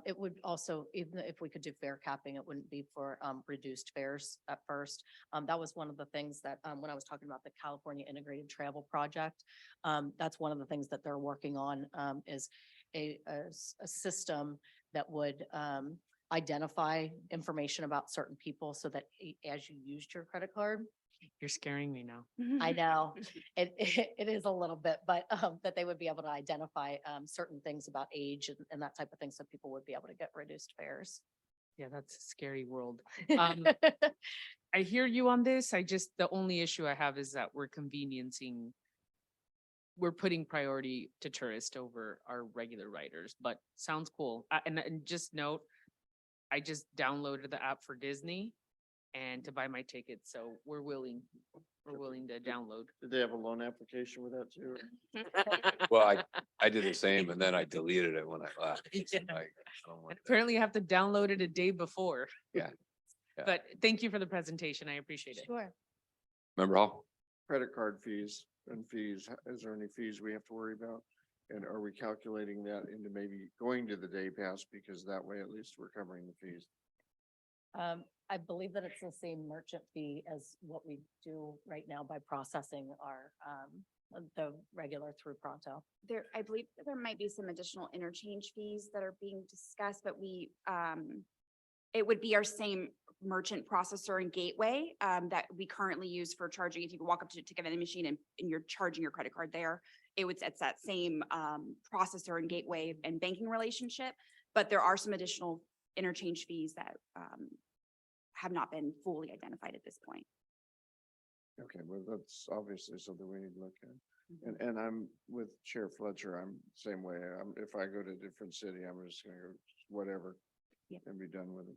It would also, even if we could do fare capping, it wouldn't be for reduced fares at first. That was one of the things that when I was talking about the California Integrated Travel Project, that's one of the things that they're working on is a system that would identify information about certain people so that as you used your credit card. You're scaring me now. I know it is a little bit, but that they would be able to identify certain things about age and that type of thing, so people would be able to get reduced fares. Yeah, that's a scary world. I hear you on this. The only issue I have is that we're putting priority to tourists over our regular riders, but sounds cool. And just note, I just downloaded the app for Disney and to buy my ticket. So we're willing to download. Did they have a loan application with that too? Well, I did the same and then I deleted it when I left. Yeah. I don't want that. Apparently you have to download it a day before. Yeah. Yeah. But thank you for the presentation. I appreciate it. Sure. Member Hall? Credit card fees and fees. Is there any fees we have to worry about? And are we calculating that into maybe going to the day pass, because that way at least we're covering the fees? I believe that it's the same merchant fee as what we do right now by processing our, the regular through Pronto. There, I believe that there might be some additional interchange fees that are being discussed, but we, it would be our same merchant processor and gateway, that we currently use for charging. If you walk up to a vending machine and you're charging your credit card there, it's that same, processor and gateway and banking relationship. But there are some additional interchange fees that, have not been fully identified at this point. Okay, well, that's obviously something we need to look at. And I'm with Chair Fletcher, I'm same way. If I go to a different city, I'm just gonna go whatever. Yep. And be done with it.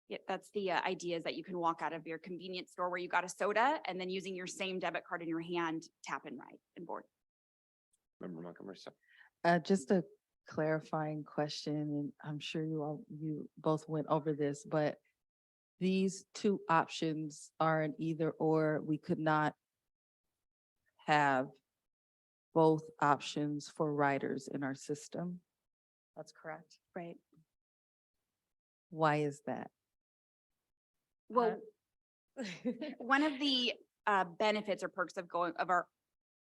Yeah, that's the idea, is that you can walk out of your convenience store where you got a soda and then using your same debit card in your hand, tap and ride and board. Member Montgomery. Just a clarifying question, and I'm sure you both went over this, but these two options are an either or. We could not have both options for riders in our system. That's correct. Right. Why is that? Well, one of the benefits or perks of our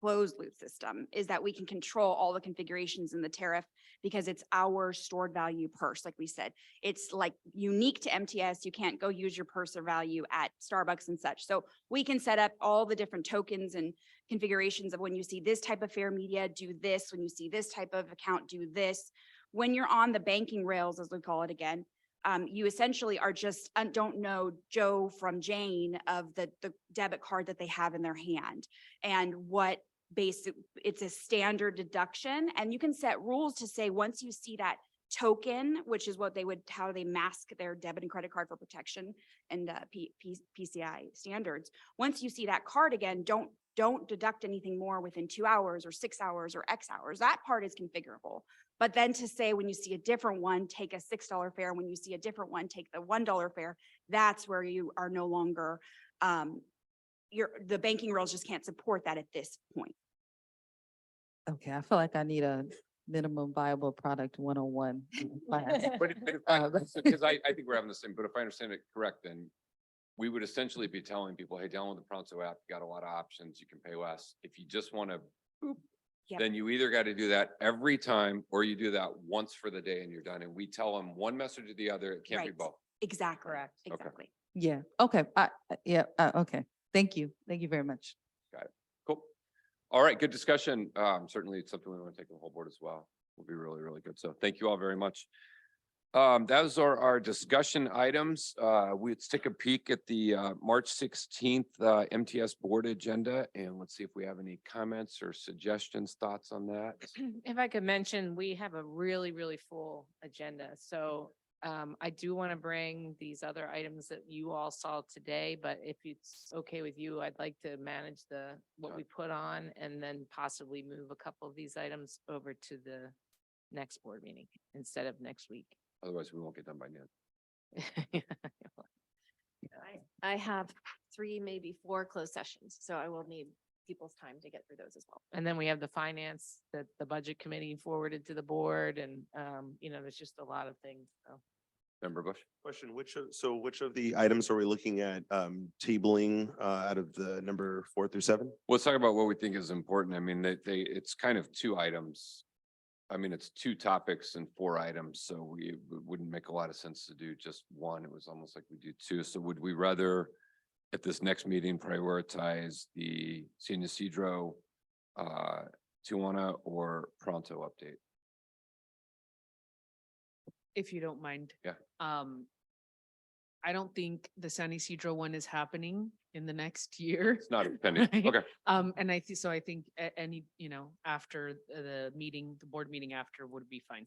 closed loop system is that we can control all the configurations in the tariff because it's our stored value purse. Like we said, it's like unique to MTS. You can't go use your purse or value at Starbucks and such. So we can set up all the different tokens and configurations of when you see this type of fare media, do this. When you see this type of account, do this. When you're on the banking rails, as we call it again, you essentially are just don't know Joe from Jane of the debit card that they have in their hand and what it's a standard deduction. And you can set rules to say, once you see that token, which is what how they mask their debit and credit card for protection and PCI standards. Once you see that card again, don't deduct anything more within 2 hours or 6 hours or X hours. That part is configurable. But then to say, when you see a different one, take a $6 fare. When you see a different one, take the $1 fare. That's where you are no longer, the banking rules just can't support that at this point. Okay, I feel like I need a minimum viable product 101 class. Because I think we're having the same, but if I understand it correct, then we would essentially be telling people, hey, download the Pronto app, you got a lot of options, you can pay less. If you just want to boop, Yep. then you either got to do that every time or you do that once for the day and you're done. And we tell them one message or the other, it can't be Right. both. Exactly. Correct. Exactly. Yeah, okay, okay. Thank you very much. Got it. Cool. All right, good discussion. Certainly it's something we want to take to the whole board as well. Will be really, really good. So thank you all very much. Those are our discussion items. Let's take a peek at the March 16th MTS board agenda, and let's see if we have any comments or suggestions, thoughts on that. If I could mention, we have a really, really full agenda. So I do want to bring these other items that you all saw today, but if it's okay with you, I'd like to manage what we put on and then possibly move a couple of these items over to the next board meeting instead of next week. Otherwise, we won't get done by noon. I have 3, maybe 4 closed sessions, so I will need people's time to get through those as well. And then we have the finance that the budget committee forwarded to the board and, there's just a lot of things. So. Member Bush? Question, which of the items are we looking at tabling out of the number 4 through 7? Let's talk about what we think is important. I mean, it's kind of 2 items. I mean, it's 2 topics and 4 items, so it wouldn't make a lot of sense to do just one. It was almost like we do 2. So would we rather at this next meeting prioritize the Ysidro, Tijuana or Pronto update? If you don't mind. Yeah. I don't think the San Ysidro one is happening in the next year. It's not pending. Right? Okay. And I think any, after the board meeting after would be fine.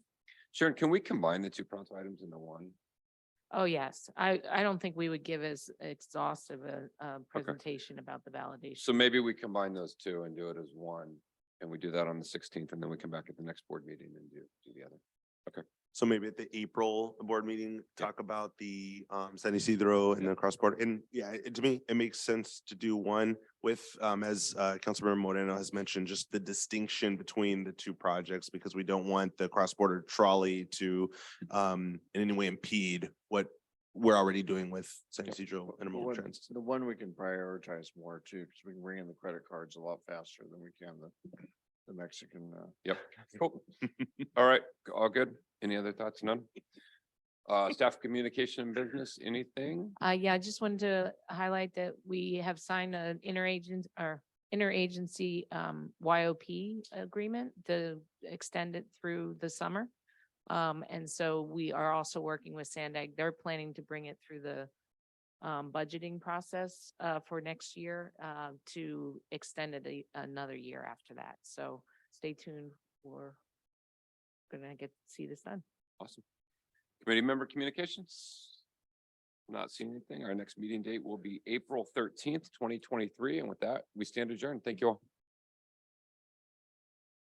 Sharon, can we combine the 2 Pronto items into one? Oh, yes. I don't think we would give as exhaustive a presentation about the validation. So maybe we combine those 2 and do it as one, and we do that on the 16th, and then we come back at the next board meeting and do the other. Okay. So maybe at the April board meeting, talk about the San Ysidro and the cross border. And yeah, to me, it makes sense to do one with, as Councilmember Moreno has mentioned, just the distinction between the 2 projects, because we don't want the cross border trolley to in any way impede what we're already doing with San Yep. Ysidro The Intermodal one- Transit. The one we can prioritize more too, because we can bring in the credit cards a lot faster than we can the Mexican. Yep, cool. All right, all good. Any other thoughts? None? Staff communication and business, anything? Yeah, I just wanted to highlight that we have signed an interagency YOP agreement to extend it through the summer. And so we are also working with SANDAG. They're planning to bring it through the budgeting process for next year to extend it another year after that. So stay tuned. We're gonna get to see this done. Awesome. Committee member communications? Not seeing anything. Our next meeting date will be April 13th, 2023. And with that, we stand adjourned. Thank you all.